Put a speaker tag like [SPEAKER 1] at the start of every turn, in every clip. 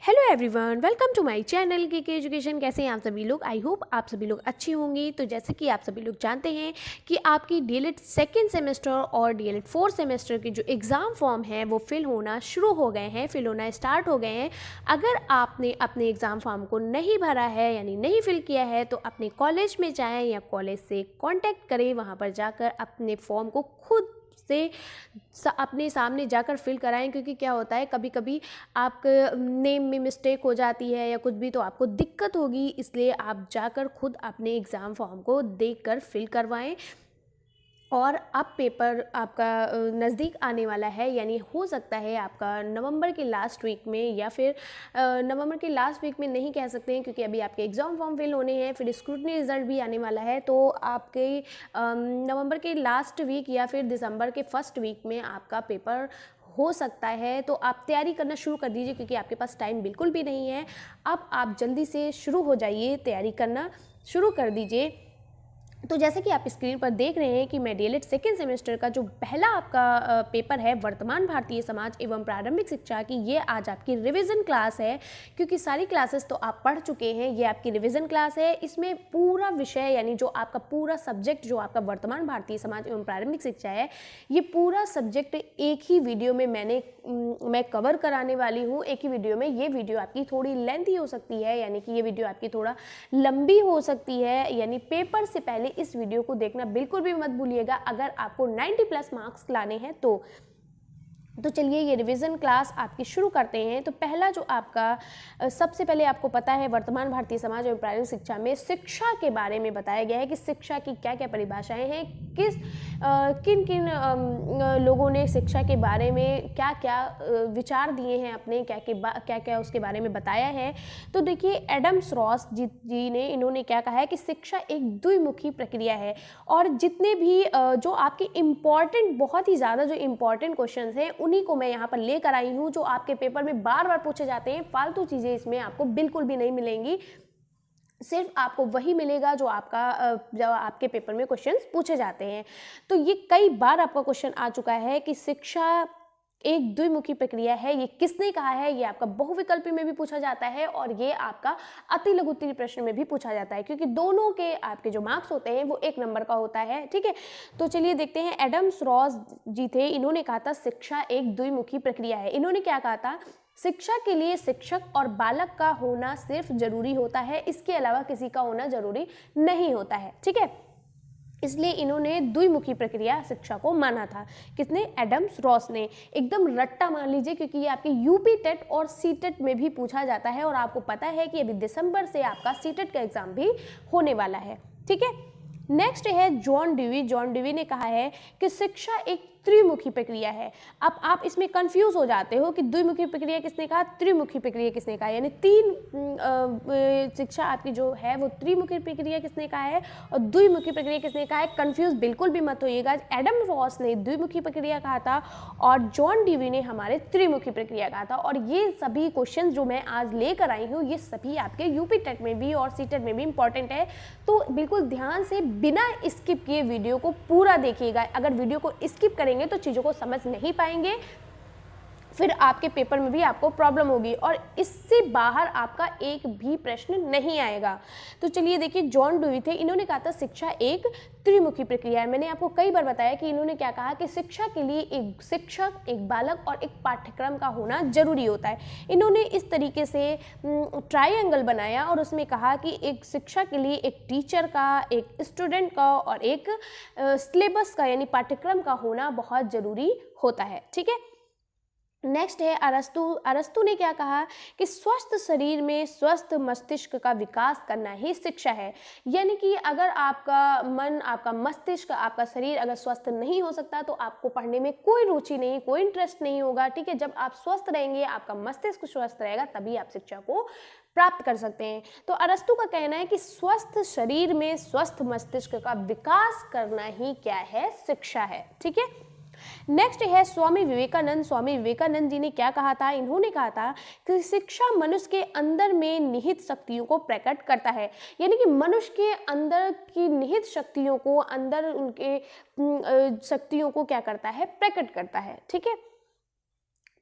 [SPEAKER 1] Hello everyone, welcome to my channel K education. कैसे हैं आप सभी लोग? आई होप आप सभी लोग अच्छे होंगे। तो जैसे कि आप सभी लोग जानते हैं कि आपकी डीएलएड सेकेंड सेमेस्टर और डीएलएड फोर्थ सेमेस्टर के जो एग्ज़ाम फॉर्म हैं वो फिल होना शुरू हो गए हैं, फिल होना स्टार्ट हो गए हैं। अगर आपने अपने एग्ज़ाम फॉर्म को नहीं भरा है यानी नहीं फिल किया है तो अपने कॉलेज में जाएँ या कॉलेज से कॉन्टैक्ट करें, वहाँ पर जाकर अपने फॉर्म को खुद से अपने सामने जाकर फिल कराएं। क्योंकि क्या होता है, कभी कभी आप नेम में मिस्टेक हो जाती है या कुछ भी, तो आपको दिक्कत होगी। इसलिए आप जाकर खुद अपने एग्ज़ाम फॉर्म को देखकर फिल करवाएं। और अब पेपर आपका नज़दीक आने वाला है, यानी हो सकता है आपका नवंबर के लास्ट वीक में या फिर नवंबर के लास्ट वीक में नहीं कह सकते हैं, क्योंकि अभी आपके एग्ज़ाम फॉर्म फिल होने हैं, फिर स्क्रूटनी रिज़ल्ट भी आने वाला है। तो आपके नवंबर के लास्ट वीक या फिर दिसंबर के फर्स्ट वीक में आपका पेपर हो सकता है। तो आप तैयारी करना शुरू कर दीजिए, क्योंकि आपके पास टाइम बिल्कुल भी नहीं है। अब आप जल्दी से शुरू हो जाइए, तैयारी करना शुरू कर दीजिए। तो जैसे कि आप स्क्रीन पर देख रहे हैं कि मैं डीएलएड सेकेंड सेमेस्टर का जो पहला आपका पेपर है वर्तमान भारतीय समाज एवं प्रारंभिक शिक्षा की, ये आज आपकी रिवीजन क्लास है। क्योंकि सारी क्लासेस तो आप पढ़ चुके हैं, ये आपकी रिवीजन क्लास है। इसमें पूरा विषय यानी जो आपका पूरा सब्जेक्ट जो आपका वर्तमान भारतीय समाज एवं प्रारंभिक शिक्षा है, ये पूरा सब्जेक्ट एक ही वीडियो में मैं कवर कराने वाली हूँ। एक ही वीडियो में। ये वीडियो आपकी थोड़ी लेंथी हो सकती है, यानी कि ये वीडियो आपकी थोड़ा लंबी हो सकती है। यानी पेपर से पहले इस वीडियो को देखना बिल्कुल भी मत भूलिएगा, अगर आपको 90+ मार्क्स लाने हैं तो चलिए ये रिवीजन क्लास आपकी शुरू करते हैं। तो पहला जो आपका सबसे पहले आपको पता है, वर्तमान भारतीय समाज एवं प्रारंभिक शिक्षा में शिक्षा के बारे में बताया गया है कि शिक्षा की क्या क्या परिभाषाएं हैं, किन किन लोगों ने शिक्षा के बारे में क्या क्या विचार दिए हैं, अपने क्या क्या उसके बारे में बताया है। तो देखिए, एडम्स रॉस जी ने इन्होंने क्या कहा है कि शिक्षा एक द्विमुखी प्रक्रिया है। और जितने भी जो आपके इम्पॉर्टेंट, बहुत ही ज़्यादा जो इम्पॉर्टेंट क्वेश्चन हैं, उन्हीं को मैं यहाँ पर लेकर आई हूँ, जो आपके पेपर में बार बार पूछे जाते हैं। फालतू चीज़ें इसमें आपको बिल्कुल भी नहीं मिलेंगी। सिर्फ आपको वही मिलेगा जो आपके पेपर में क्वेश्चंस पूछे जाते हैं। तो ये कई बार आपका क्वेश्चन आ चुका है कि शिक्षा एक द्विमुखी प्रक्रिया है, ये किसने कहा है? ये आपका बहुविकल्पी में भी पूछा जाता है और ये आपका अति लघु उत्तरीय प्रश्न में भी पूछा जाता है, क्योंकि दोनों के आपके जो मार्क्स होते हैं वो 1 नंबर का होता है। ठीक है, तो चलिए देखते हैं। एडम्स रॉस जी थे, इन्होंने कहा था शिक्षा एक द्विमुखी प्रक्रिया है। इन्होंने क्या कहा था? शिक्षा के लिए शिक्षक और बालक का होना सिर्फ जरूरी होता है, इसके अलावा किसी का होना जरूरी नहीं होता है। ठीक है, इसलिए इन्होंने द्विमुखी प्रक्रिया शिक्षा को माना था। किसने? एडम्स रॉस ने। एकदम रट्टा मान लीजिए, क्योंकि ये आपके यूपी टेट और सीटेट में भी पूछा जाता है। और आपको पता है कि अभी दिसंबर से आपका सीटेट का एग्जाम भी होने वाला है। ठीक है, नेक्स्ट है जॉन ड्यूई। जॉन ड्यूई ने कहा है कि शिक्षा एक त्रिमुखी प्रक्रिया है। अब आप इसमें कंफ्यूज हो जाते हो कि द्विमुखी प्रक्रिया किसने कहा, त्रिमुखी प्रक्रिया किसने कहा, यानी शिक्षा आपकी जो है वो त्रिमुखी प्रक्रिया किसने कहा है और द्विमुखी प्रक्रिया किसने कहा है। कंफ्यूज बिल्कुल भी मत होइएगा। एडम रॉस ने द्विमुखी प्रक्रिया कहा था और जॉन ड्यूई ने हमारे त्रिमुखी प्रक्रिया कहा था। और ये सभी क्वेश्चन जो मैं आज लेकर आई हूँ, ये सभी आपके यूपी टेट में भी और सी टेट में भी इंपॉर्टेंट है। तो बिल्कुल ध्यान से बिना स्किप किए वीडियो को पूरा देखिएगा। अगर वीडियो को स्किप करेंगे तो चीज़ों को समझ नहीं पाएंगे, फिर आपके पेपर में भी आपको प्रॉब्लम होगी और इससे बाहर आपका एक भी प्रश्न नहीं आएगा। तो चलिए देखिए, जॉन ड्यूई थे, इन्होंने कहा था शिक्षा एक त्रिमुखी प्रक्रिया है। मैंने आपको कई बार बताया कि इन्होंने क्या कहा कि शिक्षा के लिए एक शिक्षक, एक बालक और एक पाठ्यक्रम का होना जरूरी होता है। इन्होंने इस तरीके से ट्रायंगल बनाया और उसमें कहा कि एक शिक्षा के लिए एक टीचर का, एक स्टूडेंट का और एक सिलेबस का यानी पाठ्यक्रम का होना बहुत जरूरी होता है। ठीक है, नेक्स्ट है अरस्तु। अरस्तु ने क्या कहा कि स्वस्थ शरीर में स्वस्थ मस्तिष्क का विकास करना ही शिक्षा है। यानी कि अगर आपका मन, आपका मस्तिष्क, आपका शरीर अगर स्वस्थ नहीं हो सकता तो आपको पढ़ने में कोई रुचि नहीं, कोई इंटरेस्ट नहीं होगा। ठीक है, जब आप स्वस्थ रहेंगे, आपका मस्तिष्क स्वस्थ रहेगा, तभी आप शिक्षा को प्राप्त कर सकते हैं। तो अरस्तु का कहना है कि स्वस्थ शरीर में स्वस्थ मस्तिष्क का विकास करना ही क्या है? शिक्षा है। ठीक है, नेक्स्ट है स्वामी विवेकानंद। स्वामी विवेकानंद जी ने क्या कहा था? इन्होंने कहा था कि शिक्षा मनुष्य के अंदर में निहित शक्तियों को प्रकट करता है। यानी कि मनुष्य के अंदर की निहित शक्तियों को, अंदर उनके शक्तियों को क्या करता है? प्रकट करता है। ठीक है,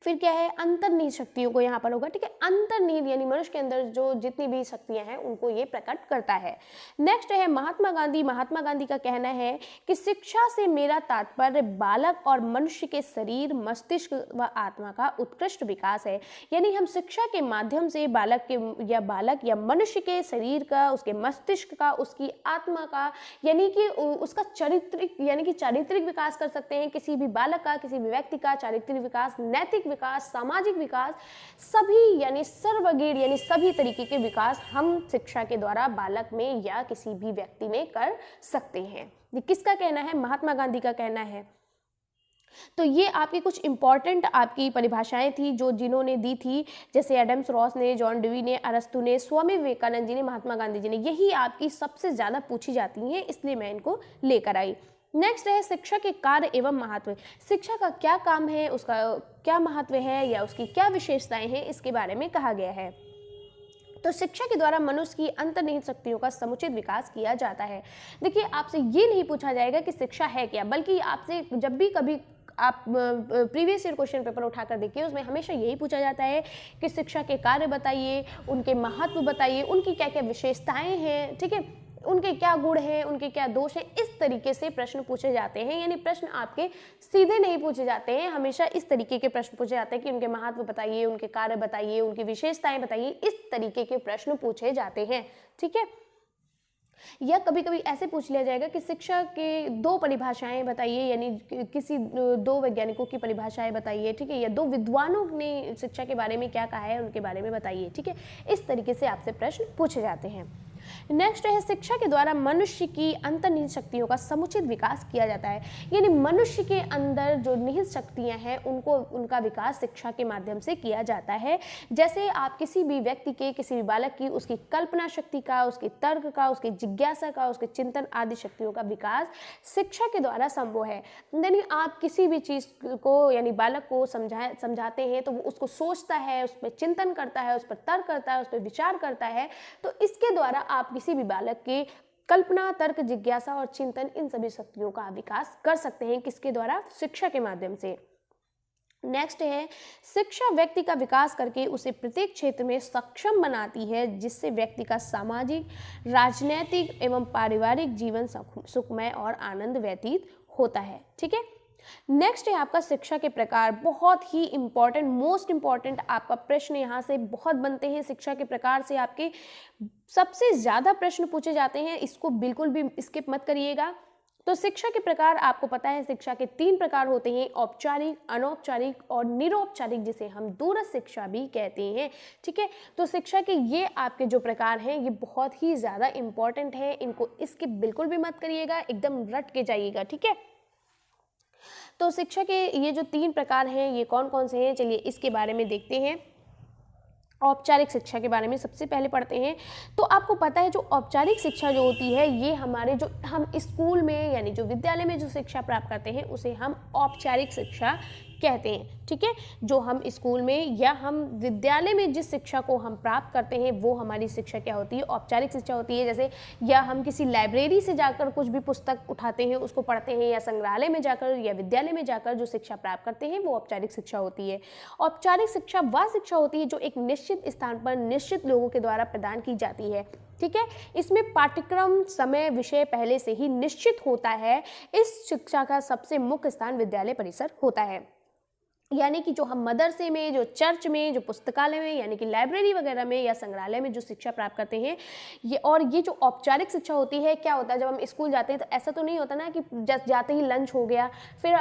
[SPEAKER 1] फिर क्या है, अंतर्निहित शक्तियों को यहाँ पर होगा, ठीक है। अंतर्निहित यानी मनुष्य के अंदर जो जितनी भी शक्तियाँ हैं उनको ये प्रकट करता है। नेक्स्ट है महात्मा गांधी। महात्मा गांधी का कहना है कि शिक्षा से मेरा तात्पर्य बालक और मनुष्य के शरीर, मस्तिष्क व आत्मा का उत्कृष्ट विकास है। यानी हम शिक्षा के माध्यम से बालक या मनुष्य के शरीर का, उसके मस्तिष्क का, उसकी आत्मा का, यानी कि उसका चारित्रिक विकास कर सकते हैं। किसी भी बालक का, किसी भी व्यक्ति का चारित्रिक विकास, नैतिक विकास, सामाजिक विकास, सभी यानी सर्वगीण यानी सभी तरीके के विकास हम शिक्षा के द्वारा बालक में या किसी भी व्यक्ति में कर सकते हैं। ये किसका कहना है? महात्मा गांधी का कहना है। तो ये आपकी कुछ इंपॉर्टेंट आपकी परिभाषाएं थी जो जिन्होंने दी थी, जैसे एडम्स रॉस ने, जॉन डेवी ने, अरस्तु ने, स्वामी विवेकानंद जी ने, महात्मा गांधी जी ने। यही आपकी सबसे ज़्यादा पूछी जाती हैं, इसलिए मैं इनको लेकर आई। नेक्स्ट है शिक्षा के कार्य एवं महत्व। शिक्षा का क्या काम है, उसका क्या महत्व है या उसकी क्या विशेषताएं हैं, इसके बारे में कहा गया है। तो शिक्षा के द्वारा मनुष्य की अंतर्निहित शक्तियों का समुचित विकास किया जाता है। देखिए, आपसे ये नहीं पूछा जाएगा कि शिक्षा है क्या, बल्कि आपसे जब भी कभी आप प्रीवियस ईयर क्वेश्चन पेपर उठाकर देखिए, उसमें हमेशा यही पूछा जाता है कि शिक्षा के कार्य बताइए, उनके महत्व बताइए, उनकी क्या क्या विशेषताएं हैं, ठीक है, उनके क्या गुण हैं, उनके क्या दोष हैं। इस तरीके से प्रश्न पूछे जाते हैं। यानी प्रश्न आपके सीधे नहीं पूछे जाते हैं, हमेशा इस तरीके के प्रश्न पूछे जाते हैं कि उनके महत्व बताइए, उनके कार्य बताइए, उनकी विशेषताएं बताइए। इस तरीके के प्रश्न पूछे जाते हैं, ठीक है। या कभी कभी ऐसे पूछ लिया जाएगा कि शिक्षा के दो परिभाषाएं बताइए, यानी किसी दो वैज्ञानिकों की परिभाषाएं बताइए, ठीक है, या दो विद्वानों ने शिक्षा के बारे में क्या कहा है उनके बारे में बताइए, ठीक है। इस तरीके से आपसे प्रश्न पूछे जाते हैं। नेक्स्ट है शिक्षा के द्वारा मनुष्य की अंतर्निहित शक्तियों का समुचित विकास किया जाता है। यानी मनुष्य के अंदर जो निहित शक्तियां हैं उनका विकास शिक्षा के माध्यम से किया जाता है। जैसे आप किसी भी व्यक्ति के, किसी भी बालक की, उसकी कल्पना शक्ति का, उसके तर्क का, उसकी जिज्ञासा का, उसके चिंतन आदि शक्तियों का विकास शिक्षा के द्वारा संभव है। यानी आप किसी भी चीज़ को यानी बालक को समझाते हैं तो वो उसको सोचता है, उस पर चिंतन करता है, उस पर तर्क करता है, उस पर विचार करता है। तो इसके द्वारा आप किसी भी बालक की कल्पना, तर्क, जिज्ञासा और चिंतन, इन सभी शक्तियों का विकास कर सकते हैं। किसके द्वारा? शिक्षा के माध्यम से। नेक्स्ट है शिक्षा व्यक्ति का विकास करके उसे प्रत्येक क्षेत्र में सक्षम बनाती है, जिससे व्यक्ति का सामाजिक, राजनैतिक एवं पारिवारिक जीवन सुखमय और आनंद व्यतीत होता है, ठीक है। नेक्स्ट है आपका शिक्षा के प्रकार। बहुत ही इंपॉर्टेंट, मोस्ट इंपॉर्टेंट आपका प्रश्न यहाँ से बहुत बनते हैं। शिक्षा के प्रकार से आपके सबसे ज़्यादा प्रश्न पूछे जाते हैं, इसको बिल्कुल भी स्किप मत करिएगा। तो शिक्षा के प्रकार आपको पता है, शिक्षा के 3 प्रकार होते हैं, औपचारिक, अनौपचारिक और निरौपचारिक, जिसे हम दूरस्थ शिक्षा भी कहते हैं, ठीक है। तो शिक्षा के ये आपके जो प्रकार हैं ये बहुत ही ज़्यादा इंपॉर्टेंट है, इनको स्किप बिल्कुल भी मत करिएगा, एकदम रट के जाइएगा, ठीक है। तो शिक्षा के ये जो 3 प्रकार हैं ये कौन कौन से हैं, चलिए इसके बारे में देखते हैं। औपचारिक शिक्षा के बारे में सबसे पहले पढ़ते हैं। तो आपको पता है जो औपचारिक शिक्षा जो होती है ये हमारे जो हम स्कूल में यानी जो विद्यालय में जो शिक्षा प्राप्त करते हैं उसे हम औपचारिक शिक्षा कहते हैं, ठीक है। जो हम स्कूल में या हम विद्यालय में जिस शिक्षा को हम प्राप्त करते हैं वो हमारी शिक्षा क्या होती है? औपचारिक शिक्षा होती है। जैसे या हम किसी लाइब्रेरी से जाकर कुछ भी पुस्तक उठाते हैं उसको पढ़ते हैं, या संग्रहालय में जाकर या विद्यालय में जाकर जो शिक्षा प्राप्त करते हैं वो औपचारिक शिक्षा होती है। औपचारिक शिक्षा वह शिक्षा होती है जो एक निश्चित स्थान पर निश्चित लोगों के द्वारा प्रदान की जाती है, ठीक है। इसमें पाठ्यक्रम, समय, विषय पहले से ही निश्चित होता है। इस शिक्षा का सबसे मुख्य स्थान विद्यालय परिसर होता है। यानी कि जो हम मदरसे में, जो चर्च में, जो पुस्तकालय में यानी कि लाइब्रेरी वगैरह में या संग्रहालय में जो शिक्षा प्राप्त करते हैं ये जो औपचारिक शिक्षा होती है, क्या होता है जब हम स्कूल जाते हैं तो ऐसा तो नहीं होता ना कि जस्ट जाते ही लंच हो गया, फिर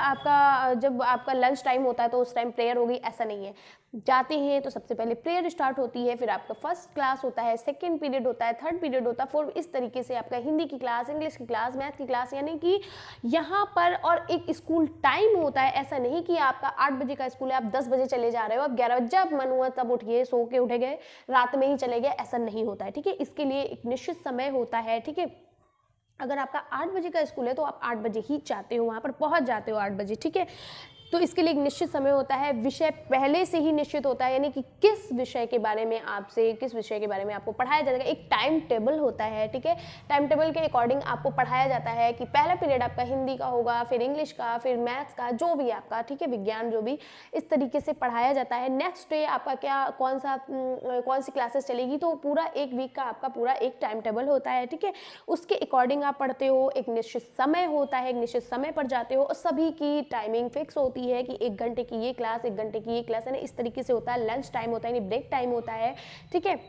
[SPEAKER 1] जब आपका लंच टाइम होता है तो उस टाइम प्रेयर हो गई, ऐसा नहीं है। जाते हैं तो सबसे पहले प्रेयर स्टार्ट होती है, फिर आपका फर्स्ट क्लास होता है, सेकंड पीरियड होता है, थर्ड पीरियड होता है, फोर्थ, इस तरीके से आपका हिंदी की क्लास, इंग्लिश की क्लास, मैथ की क्लास, यानी कि यहाँ पर और एक स्कूल टाइम होता है। ऐसा नहीं कि आपका 8 बजे का स्कूल है, आप 10 बजे चले जा रहे हो, आप 11 बजे जब मन हुआ तब उठिए, सो के उठे गए, रात में ही चले गए, ऐसा नहीं होता है, ठीक है। इसके लिए एक निश्चित समय होता है, ठीक है। अगर आपका 8 बजे का स्कूल है तो आप 8 बजे ही जाते हो, वहाँ पर पहुँच जाते हो 8 बजे, ठीक है। तो इसके लिए एक निश्चित समय होता है, विषय पहले से ही निश्चित होता है, यानी कि किस विषय के बारे में आपको पढ़ाया जाएगा, एक टाइम टेबल होता है, ठीक है। टाइम टेबल के अकॉर्डिंग आपको पढ़ाया जाता है कि पहला पीरियड आपका हिंदी का होगा, फिर इंग्लिश का, फिर मैथ्स का, जो भी आपका, ठीक है, विज्ञान जो भी, इस तरीके से पढ़ाया जाता है। नेक्स्ट डे आपका कौन सी क्लासेस चलेगी, तो पूरा एक वीक का आपका पूरा एक टाइम टेबल होता है, ठीक है। उसके अकॉर्डिंग आप पढ़ते हो, एक निश्चित समय होता है, एक निश्चित समय पर जाते हो, और सभी की टाइमिंग फिक्स होती है कि 1 घंटे की ये क्लास, 1 घंटे की ये क्लास, है ना, इस तरीके से होता है। लंच टाइम होता है, यानी ब्रेक टाइम होता है, ठीक है।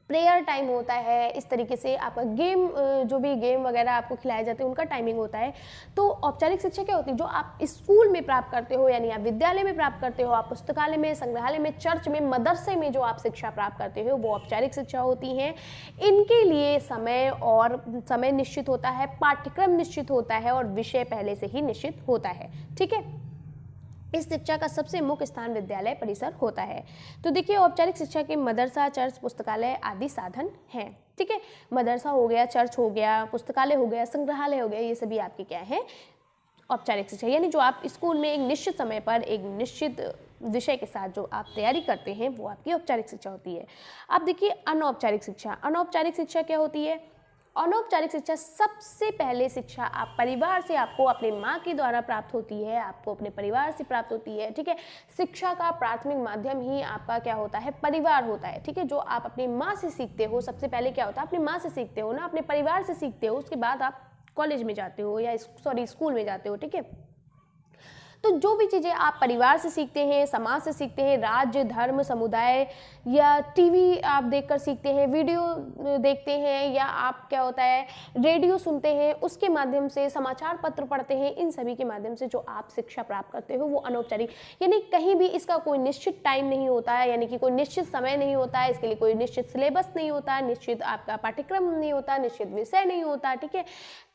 [SPEAKER 1] प्रेयर टाइम होता है, इस तरीके से आपका गेम, जो भी गेम वगैरह आपको खिलाए जाते हैं उनका टाइमिंग होता है। तो औपचारिक शिक्षा क्या होती है, जो आप स्कूल में प्राप्त करते हो, यानी आप विद्यालय में प्राप्त करते हो, आप पुस्तकालय में, संग्रहालय में, चर्च में, मदरसे में जो आप शिक्षा प्राप्त करते हो, वो औपचारिक शिक्षा होती हैं। इनके लिए समय निश्चित होता है, पाठ्यक्रम निश्चित होता है, और विषय पहले से ही निश्चित होता है, ठीक है। इस शिक्षा का सबसे मुख्य स्थान विद्यालय परिसर होता है। तो देखिए, औपचारिक शिक्षा के मदरसा, चर्च, पुस्तकालय आदि साधन हैं, ठीक है। मदरसा हो गया, चर्च हो गया, पुस्तकालय हो गया, संग्रहालय हो गया, ये सभी आपके क्या है, औपचारिक शिक्षा, यानी जो आप स्कूल में एक निश्चित समय पर एक निश्चित विषय के साथ जो आप तैयारी करते हैं, वो आपकी औपचारिक शिक्षा होती है। अब देखिए अनौपचारिक शिक्षा। अनौपचारिक शिक्षा क्या होती है? अनौपचारिक शिक्षा सबसे पहले शिक्षा आप परिवार से, आपको अपने माँ के द्वारा प्राप्त होती है, आपको अपने परिवार से प्राप्त होती है, ठीक है। शिक्षा का प्राथमिक माध्यम ही आपका क्या होता है, परिवार होता है, ठीक है। जो आप अपनी माँ से सीखते हो, सबसे पहले क्या होता है, अपनी माँ से सीखते हो ना, अपने परिवार से सीखते हो, उसके बाद आप कॉलेज में जाते हो या स्कूल में जाते हो, ठीक है। तो जो भी चीज़ें आप परिवार से सीखते हैं, समाज से सीखते हैं, राज्य, धर्म, समुदाय, या टीवी आप देखकर सीखते हैं, वीडियो देखते हैं, या आप क्या होता है रेडियो सुनते हैं, उसके माध्यम से, समाचार पत्र पढ़ते हैं, इन सभी के माध्यम से जो आप शिक्षा प्राप्त करते हो वो अनौपचारिक, यानी कहीं भी इसका कोई निश्चित टाइम नहीं होता है, यानी कि कोई निश्चित समय नहीं होता है, इसके लिए कोई निश्चित सिलेबस नहीं होता है, निश्चित आपका पाठ्यक्रम नहीं होता, निश्चित विषय नहीं होता, ठीक है।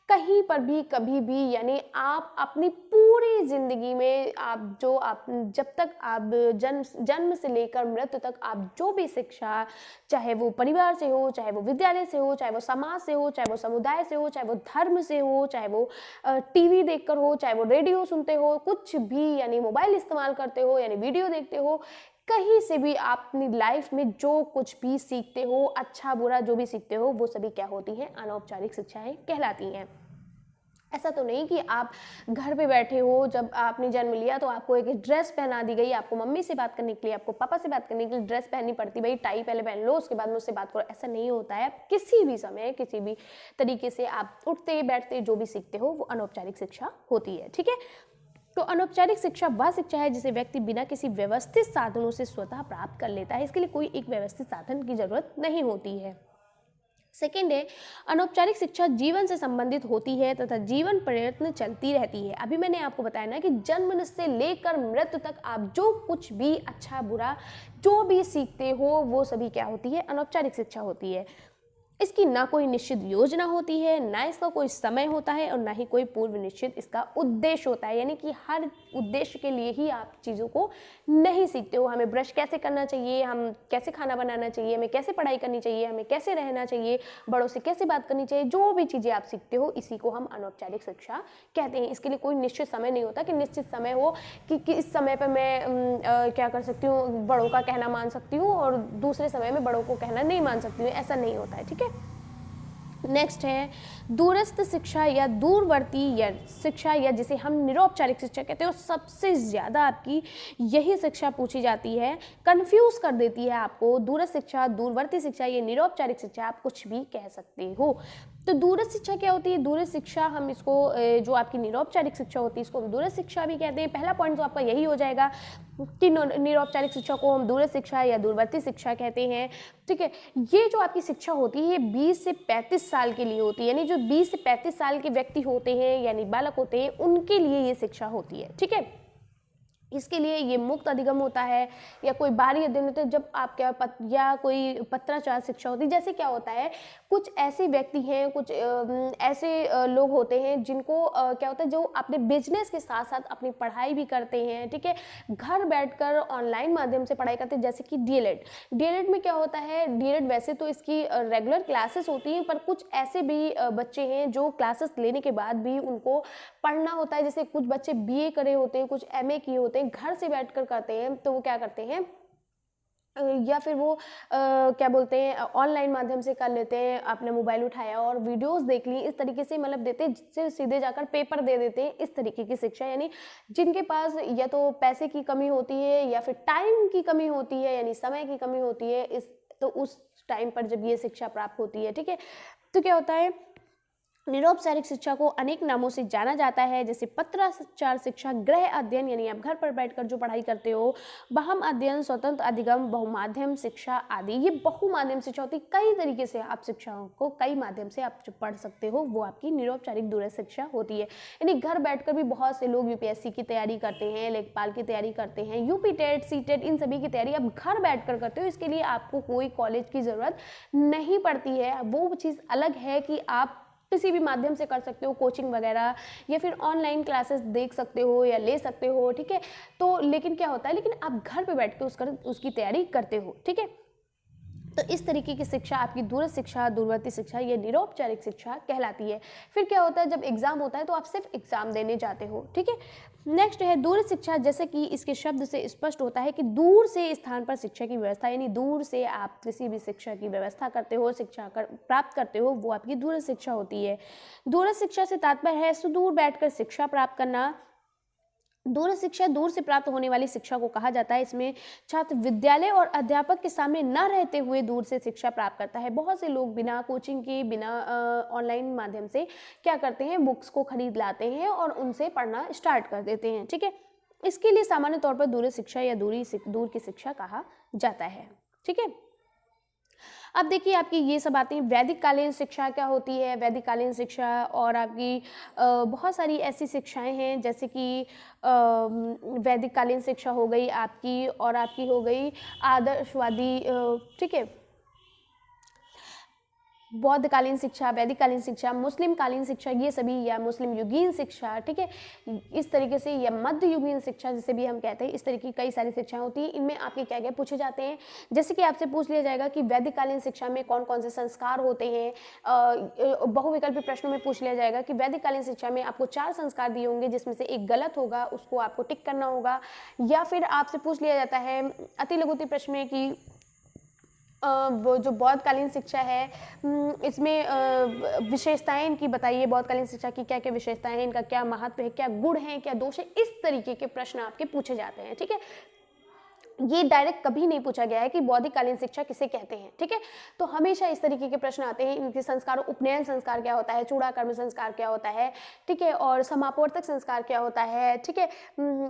[SPEAKER 1] कहीं पर भी, कभी भी, यानी आप अपनी पूरी जिंदगी में आप जब तक आप जन्म से लेकर मृत्यु तक आप जो भी शिक्षा, चाहे वो परिवार से हो, चाहे वो विद्यालय से हो, चाहे वो समाज से हो, चाहे वो समुदाय से हो, चाहे वो धर्म से हो, चाहे वो टीवी देखकर हो, चाहे वो रेडियो सुनते हो, कुछ भी, यानी मोबाइल इस्तेमाल करते हो, यानी वीडियो देखते हो, कहीं से भी आप अपनी लाइफ में जो कुछ भी सीखते हो, अच्छा बुरा जो भी सीखते हो, वो सभी क्या होती हैं, अनौपचारिक शिक्षाएं कहलाती हैं। ऐसा तो नहीं कि आप घर पे बैठे हो, जब आपने जन्म लिया तो आपको एक ड्रेस पहना दी गई, आपको मम्मी से बात करने के लिए, आपको पापा से बात करने के लिए ड्रेस पहननी पड़ती, भाई टाई पहले पहन लो, उसके बाद मुझसे बात करो, ऐसा नहीं होता है। किसी भी समय, किसी भी तरीके से आप उठते बैठते जो भी सीखते हो, वो अनौपचारिक शिक्षा होती है, ठीक है। तो अनौपचारिक शिक्षा वह शिक्षा है जिसे व्यक्ति बिना किसी व्यवस्थित साधनों से स्वतः प्राप्त कर लेता है। इसके लिए कोई एक व्यवस्थित साधन की जरूरत नहीं होती है। सेकेंड है, अनौपचारिक शिक्षा जीवन से संबंधित होती है तथा जीवन प्रयत्न चलती रहती है। अभी मैंने आपको बताया ना कि जन्म से लेकर मृत्यु तक आप जो कुछ भी अच्छा बुरा जो भी सीखते हो, वो सभी क्या होती है, अनौपचारिक शिक्षा होती है। इसकी ना कोई निश्चित योजना होती है, ना इसका कोई समय होता है, और ना ही कोई पूर्व निश्चित इसका उद्देश्य होता है, यानी कि हर उद्देश्य के लिए ही आप चीज़ों को नहीं सीखते हो। हमें ब्रश कैसे करना चाहिए, हम कैसे खाना बनाना चाहिए, हमें कैसे पढ़ाई करनी चाहिए, हमें कैसे रहना चाहिए, बड़ों से कैसे बात करनी चाहिए, जो भी चीज़ें आप सीखते हो, इसी को हम अनौपचारिक शिक्षा कहते हैं। इसके लिए कोई निश्चित समय नहीं होता कि निश्चित समय हो कि इस समय पर मैं क्या कर सकती हूँ, बड़ों का कहना मान सकती हूँ, और दूसरे समय में बड़ों को कहना नहीं मान सकती हूँ, ऐसा नहीं होता है, ठीक है। नेक्स्ट है दूरस्थ शिक्षा या दूरवर्ती या शिक्षा, या जिसे हम निरौपचारिक शिक्षा कहते हैं, और सबसे ज़्यादा आपकी यही शिक्षा पूछी जाती है, कंफ्यूज कर देती है आपको। दूरस्थ शिक्षा, दूरवर्ती शिक्षा, ये निरौपचारिक शिक्षा, आप कुछ भी कह सकते हो। तो दूरस्थ शिक्षा क्या होती है? दूरस्थ शिक्षा हम इसको, जो आपकी निरौपचारिक शिक्षा होती है, इसको हम दूरस्थ शिक्षा भी कहते हैं। पहला पॉइंट तो आपका यही हो जाएगा कि निरौपचारिक शिक्षा को हम दूरस्थ शिक्षा या दूरवर्ती शिक्षा कहते हैं, ठीक है। ये जो आपकी शिक्षा होती है, ये 20 से 35 साल के लिए होती है, यानी जो 20 से 35 साल के व्यक्ति होते हैं, यानी बालक होते हैं, उनके लिए ये शिक्षा होती है, ठीक है। इसके लिए ये मुक्त अधिगम होता है या कोई बाहरी अध्ययन होता है, जब आप या कोई पत्राचार शिक्षा होती है। जैसे क्या होता है, कुछ ऐसे व्यक्ति हैं, कुछ ऐसे लोग होते हैं जिनको क्या होता है, जो अपने बिजनेस के साथ साथ अपनी पढ़ाई भी करते हैं, ठीक है, घर बैठकर ऑनलाइन माध्यम से पढ़ाई करते हैं, जैसे कि डीएलएड। डीएलएड में क्या होता है, डीएलएड वैसे तो इसकी रेगुलर क्लासेस होती हैं, पर कुछ ऐसे भी बच्चे हैं जो क्लासेस लेने के बाद भी उनको पढ़ना होता है। जैसे कुछ बच्चे बीए करे होते हैं, कुछ एमए किए होते हैं, घर से बैठकर करते हैं, तो वो क्या करते हैं, या फिर वो क्या बोलते हैं, ऑनलाइन माध्यम से कर लेते हैं, अपना मोबाइल उठाया और वीडियोस देख ली, इस तरीके से मतलब देते हैं, जिससे सीधे जाकर पेपर दे देते हैं। इस तरीके की शिक्षा, यानी जिनके पास या तो पैसे की कमी होती है या फिर टाइम की कमी होती है, यानी समय की कमी होती है, तो उस टाइम पर जब ये शिक्षा प्राप्त होती है, ठीक है, तो क्या होता है, निरौपचारिक शिक्षा को अनेक नामों से जाना जाता है, जैसे पत्राचार शिक्षा, गृह अध्ययन यानी आप घर पर बैठकर जो पढ़ाई करते हो, बाह्य अध्ययन, स्वतंत्र अधिगम, बहुमाध्यम शिक्षा आदि। ये बहुमाध्यम शिक्षा होती है, कई तरीके से आप शिक्षाओं को कई माध्यम से आप पढ़ सकते हो, वो आपकी निरौपचारिक दूरस्थ शिक्षा होती है। यानी घर बैठकर भी बहुत से लोग यूपीएससी की तैयारी करते हैं, लेखपाल की तैयारी करते हैं, यूपी टेट, सी टेट, इन सभी की तैयारी आप घर बैठकर करते हो। इसके लिए आपको कोई कॉलेज की ज़रूरत नहीं पड़ती है। वो चीज़ अलग है कि आप किसी भी माध्यम से कर सकते हो, कोचिंग वगैरह, या फिर ऑनलाइन क्लासेस देख सकते हो या ले सकते हो, ठीक है। तो लेकिन क्या होता है, लेकिन आप घर पे बैठ के उसकी तैयारी करते हो, ठीक है। तो इस तरीके की शिक्षा आपकी दूरस्थ शिक्षा, दूरवर्ती शिक्षा, ये निरौपचारिक शिक्षा कहलाती है। फिर क्या होता है, जब एग्जाम होता है तो आप सिर्फ एग्जाम देने जाते हो, ठीक है। नेक्स्ट है दूरस्थ शिक्षा। जैसे कि इसके शब्द से स्पष्ट होता है कि दूर से स्थान पर शिक्षा की व्यवस्था, यानी दूर से आप किसी भी शिक्षा की व्यवस्था करते हो, प्राप्त करते हो, वो आपकी दूरस्थ शिक्षा होती है। दूरस्थ शिक्षा से तात्पर्य है सुदूर बैठकर शिक्षा प्राप्त करना। दूरस्थ शिक्षा दूर से प्राप्त होने वाली शिक्षा को कहा जाता है। इसमें छात्र विद्यालय और अध्यापक के सामने न रहते हुए दूर से शिक्षा प्राप्त करता है। बहुत से लोग बिना कोचिंग के, बिना ऑनलाइन माध्यम से क्या करते हैं, बुक्स को खरीद लाते हैं और उनसे पढ़ना स्टार्ट कर देते हैं, ठीक है। इसके लिए सामान्य तौर पर दूरस्थ शिक्षा या दूर की शिक्षा कहा जाता है, ठीक है। अब देखिए आपकी ये सब बातें, वैदिक कालीन शिक्षा क्या होती है, वैदिक कालीन शिक्षा, और आपकी बहुत सारी ऐसी शिक्षाएं हैं, जैसे कि वैदिक कालीन शिक्षा हो गई आपकी, और आपकी हो गई आदर्शवादी, ठीक है, बौद्ध कालीन शिक्षा, वैदिक कालीन शिक्षा, मुस्लिम कालीन शिक्षा, ये सभी, या मुस्लिम युगीन शिक्षा, ठीक है, इस तरीके से, या मध्य युगीन शिक्षा जिसे भी हम कहते हैं, इस तरीके की कई सारी शिक्षाएं होती हैं। इनमें आपके क्या क्या पूछे जाते हैं, जैसे कि आपसे पूछ लिया जाएगा कि वैदिक कालीन शिक्षा में कौन कौन से संस्कार होते हैं। बहुविकल्पी प्रश्नों में पूछ लिया जाएगा कि वैदिक कालीन शिक्षा में आपको 4 संस्कार दिए होंगे, जिसमें से एक गलत होगा, उसको आपको टिक करना होगा। या फिर आपसे पूछ लिया जाता है अति लघुत्तम प्रश्न में कि वो जो बौद्धकालीन शिक्षा है, इसमें विशेषताएं इनकी बताइए, बौद्धकालीन शिक्षा की क्या क्या विशेषताएं हैं, इनका क्या महत्व है, क्या गुण है, क्या दोष है, इस तरीके के प्रश्न आपके पूछे जाते हैं, ठीक है। ये डायरेक्ट कभी नहीं पूछा गया है कि बौद्धिककालीन शिक्षा किसे कहते हैं, ठीक है। तो हमेशा इस तरीके के प्रश्न आते हैं। इनके संस्कार, उपनयन संस्कार क्या होता है, चूड़ाकर्म संस्कार क्या होता है, ठीक है, और समापवर्तक संस्कार क्या होता है, ठीक है,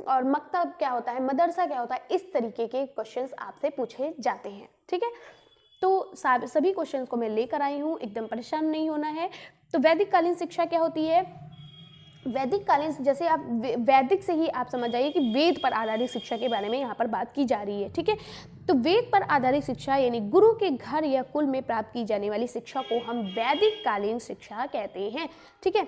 [SPEAKER 1] और मकतब क्या होता है, मदरसा क्या होता है, इस तरीके के क्वेश्चंस आपसे पूछे जाते हैं, ठीक है। तो सभी क्वेश्चंस को मैं लेकर आई हूँ, एकदम परेशान नहीं होना है। तो वैदिक कालीन शिक्षा क्या होती है, वैदिक कालीन, जैसे आप वैदिक से ही आप समझ जाइए कि वेद पर आधारित शिक्षा के बारे में यहाँ पर बात की जा रही है, ठीक है। तो वेद पर आधारित शिक्षा यानी गुरु के घर या कुल में प्राप्त की जाने वाली शिक्षा को हम वैदिक कालीन शिक्षा कहते हैं, ठीक है।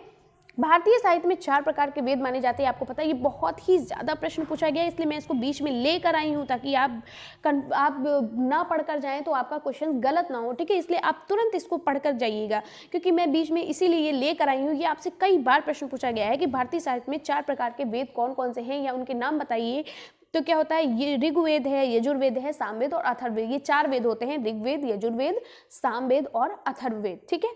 [SPEAKER 1] भारतीय साहित्य में 4 प्रकार के वेद माने जाते हैं। आपको पता है ये बहुत ही ज़्यादा प्रश्न पूछा गया है, इसलिए मैं इसको बीच में लेकर आई हूँ, ताकि आप ना पढ़कर जाएं तो आपका क्वेश्चन गलत ना हो, ठीक है। इसलिए आप तुरंत इसको पढ़कर जाइएगा, क्योंकि मैं बीच में इसीलिए ये लेकर आई हूँ। ये आपसे कई बार प्रश्न पूछा गया है कि भारतीय साहित्य में 4 प्रकार के वेद कौन कौन से हैं, या उनके नाम बताइए। तो क्या होता है, ये ऋग्वेद है, यजुर्वेद है, सामवेद और अथर्ववेद। ये 4 वेद होते हैं, ऋग्वेद, यजुर्वेद, सामवेद और अथर्ववेद, ठीक है।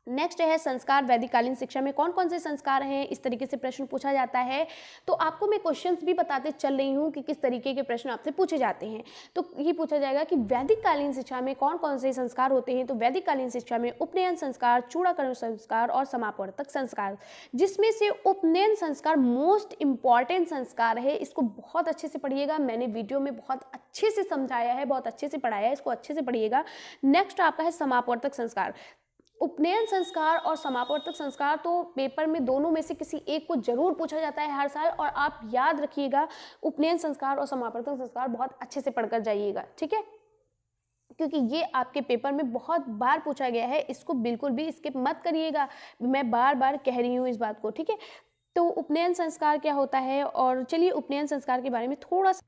[SPEAKER 1] नेक्स्ट है संस्कार। वैदिक कालीन शिक्षा में कौन कौन से संस्कार हैं, इस तरीके से प्रश्न पूछा जाता है। तो आपको मैं क्वेश्चंस भी बताते चल रही हूँ कि किस तरीके के प्रश्न आपसे पूछे जाते हैं। तो ये पूछा जाएगा कि वैदिक कालीन शिक्षा में कौन कौन से संस्कार होते हैं। तो वैदिक कालीन शिक्षा में उपनयन संस्कार, चूड़ाकर्म संस्कार और समापवर्तक संस्कार, जिसमें से उपनयन संस्कार मोस्ट इंपॉर्टेंट संस्कार है। इसको बहुत अच्छे से पढ़िएगा, मैंने वीडियो में बहुत अच्छे से समझाया है, बहुत अच्छे से पढ़ाया है, इसको अच्छे से पढ़िएगा। नेक्स्ट आपका है समापवर्तक संस्कार। उपनयन संस्कार और समापवर्तक संस्कार तो पेपर में दोनों में से किसी एक को जरूर पूछा जाता है हर साल, और आप याद रखिएगा उपनयन संस्कार और समापवर्तक संस्कार बहुत अच्छे से पढ़कर जाइएगा, ठीक है, क्योंकि ये आपके पेपर में बहुत बार पूछा गया है। इसको बिल्कुल भी स्किप मत करिएगा, मैं बार बार कह रही हूँ इस बात को, ठीक है। तो उपनयन संस्कार क्या होता है, और चलिए उपनयन संस्कार के बारे में थोड़ा सा।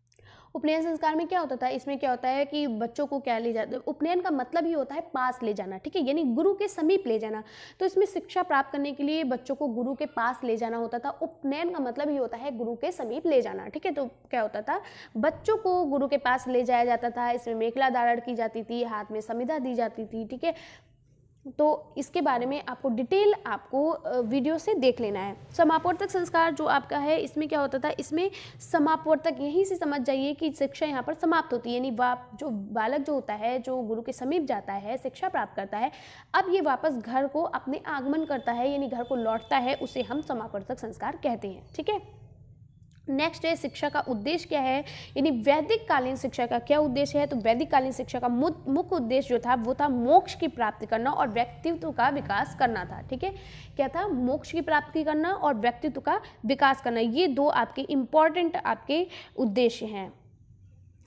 [SPEAKER 1] उपनयन संस्कार में क्या होता था, इसमें क्या होता है कि बच्चों को क्या ले जाते, उपनयन का मतलब ही होता है पास ले जाना, ठीक है, यानी गुरु के समीप ले जाना। तो इसमें शिक्षा प्राप्त करने के लिए बच्चों को गुरु के पास ले जाना होता था। उपनयन का मतलब ही होता है गुरु के समीप ले जाना, ठीक है। तो क्या होता था, बच्चों को गुरु के पास ले जाया जाता था, इसमें मेखला धारण की जाती थी, हाथ में समिधा दी जाती थी, ठीक है। तो इसके बारे में आपको डिटेल आपको वीडियो से देख लेना है। समापवर्तक संस्कार जो आपका है, इसमें क्या होता था, इसमें समापवर्तक यहीं से समझ जाइए कि शिक्षा यहाँ पर समाप्त होती है, यानी जो बालक जो होता है, जो गुरु के समीप जाता है, शिक्षा प्राप्त करता है, अब ये वापस घर को अपने आगमन करता है, यानी घर को लौटता है, उसे हम समापवर्तक संस्कार कहते हैं, ठीक है। नेक्स्ट है शिक्षा का उद्देश्य क्या है, यानी वैदिक कालीन शिक्षा का क्या उद्देश्य है। तो वैदिक कालीन शिक्षा का मुख्य उद्देश्य जो था वो था मोक्ष की प्राप्ति करना और व्यक्तित्व का विकास करना था, ठीक है। क्या था, मोक्ष की प्राप्ति करना और व्यक्तित्व का विकास करना, ये दो आपके इंपॉर्टेंट आपके उद्देश्य हैं।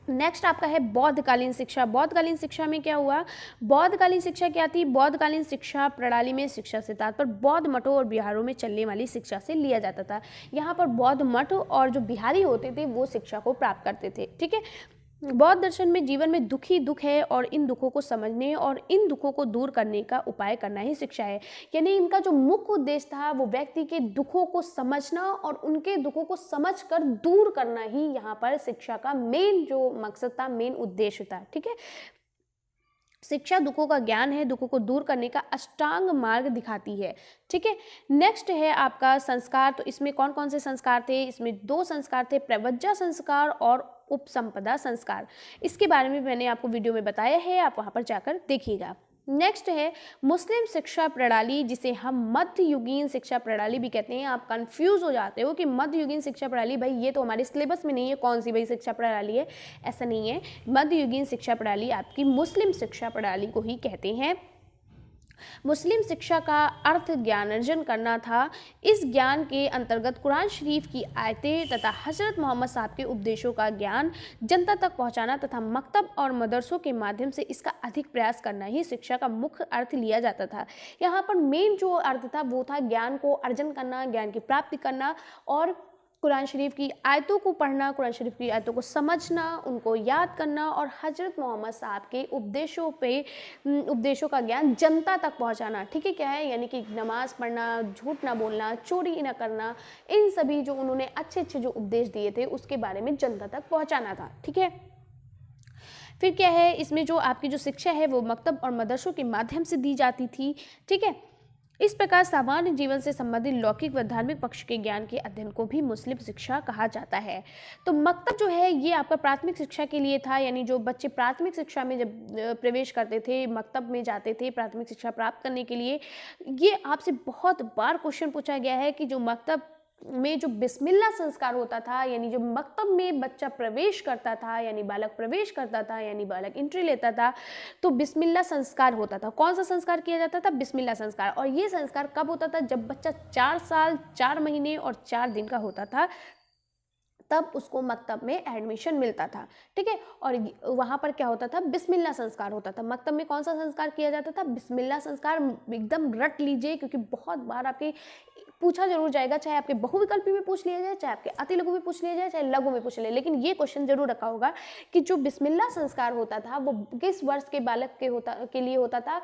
[SPEAKER 1] नेक्स्ट आपका है बौद्धकालीन शिक्षा। बौद्धकालीन शिक्षा में क्या हुआ, बौद्धकालीन शिक्षा क्या थी, बौद्धकालीन शिक्षा प्रणाली में शिक्षा से तात्पर्य बौद्ध मठों और बिहारों में चलने वाली शिक्षा से लिया जाता था। यहाँ पर बौद्ध मठ और जो बिहारी होते थे वो शिक्षा को प्राप्त करते थे, ठीक है। बौद्ध दर्शन में जीवन में दुख ही दुख है और इन दुखों को समझने और इन दुखों को दूर करने का उपाय करना ही शिक्षा है। यानी इनका जो मुख्य उद्देश्य था वो व्यक्ति के दुखों को समझना और उनके दुखों को समझकर दूर करना ही यहाँ पर शिक्षा का मेन जो मकसद था, मेन उद्देश्य था, ठीक है। शिक्षा दुखों का ज्ञान है, दुखों को दूर करने का अष्टांग मार्ग दिखाती है, ठीक है। नेक्स्ट है आपका संस्कार। तो इसमें कौन कौन से संस्कार थे, इसमें दो संस्कार थे, प्रवज्जा संस्कार और उपसंपदा संस्कार। इसके बारे में मैंने आपको वीडियो में बताया है, आप वहां पर जाकर देखिएगा। नेक्स्ट है मुस्लिम शिक्षा प्रणाली, जिसे हम मध्ययुगीन शिक्षा प्रणाली भी कहते हैं। आप कंफ्यूज हो जाते हो कि मध्ययुगीन शिक्षा प्रणाली, भाई ये तो हमारे सिलेबस में नहीं है, कौन सी भाई शिक्षा प्रणाली है, ऐसा नहीं है। मध्ययुगीन शिक्षा प्रणाली आपकी मुस्लिम शिक्षा प्रणाली को ही कहते हैं। मुस्लिम शिक्षा का अर्थ ज्ञान अर्जन करना था। इस ज्ञान के अंतर्गत कुरान शरीफ की आयतें तथा हजरत मोहम्मद साहब के उपदेशों का ज्ञान जनता तक पहुंचाना तथा मकतब और मदरसों के माध्यम से इसका अधिक प्रयास करना ही शिक्षा का मुख्य अर्थ लिया जाता था। यहाँ पर मेन जो अर्थ था वो था ज्ञान को अर्जन करना, ज्ञान की प्राप्ति करना और कुरान शरीफ की आयतों को पढ़ना, कुरान शरीफ की आयतों को समझना, उनको याद करना और हजरत मोहम्मद साहब के उपदेशों का ज्ञान जनता तक पहुंचाना, ठीक है। क्या है, यानी कि नमाज पढ़ना, झूठ ना बोलना, चोरी ना करना, इन सभी जो उन्होंने अच्छे अच्छे जो उपदेश दिए थे उसके बारे में जनता तक पहुंचाना था, ठीक है। फिर क्या है, इसमें जो आपकी जो शिक्षा है वो मकतब और मदरसों के माध्यम से दी जाती थी, ठीक है। इस प्रकार सामान्य जीवन से संबंधित लौकिक व धार्मिक पक्ष के ज्ञान के अध्ययन को भी मुस्लिम शिक्षा कहा जाता है। तो मकतब जो है ये आपका प्राथमिक शिक्षा के लिए था, यानी जो बच्चे प्राथमिक शिक्षा में जब प्रवेश करते थे, मकतब में जाते थे प्राथमिक शिक्षा प्राप्त करने के लिए। ये आपसे बहुत बार क्वेश्चन पूछा गया है कि जो मकतब में जो बिस्मिल्लाह संस्कार होता था, यानी जो मकतब में बच्चा प्रवेश करता था, यानी बालक प्रवेश करता था, यानी बालक एंट्री लेता था, तो बिस्मिल्लाह संस्कार होता था। कौन सा संस्कार किया जाता था, बिस्मिल्लाह संस्कार। और ये संस्कार कब होता था, जब बच्चा 4 साल 4 महीने और 4 दिन का होता था, तब उसको मकतब में एडमिशन मिलता था, ठीक है। और वहाँ पर क्या होता था, बिस्मिल्लाह संस्कार होता था। मकतब में कौन सा संस्कार किया जाता था, बिस्मिल्लाह संस्कार। एकदम रट लीजिए, क्योंकि बहुत बार आपके पूछा जरूर जाएगा, चाहे आपके बहुविकल्पी में पूछ लिया जाए, चाहे आपके अति लघु में पूछ लिया जाए, चाहे लघु में पूछ लिया, लेकिन ये क्वेश्चन जरूर रखा होगा कि जो बिस्मिल्लाह संस्कार होता था वो किस वर्ष के बालक के लिए होता था।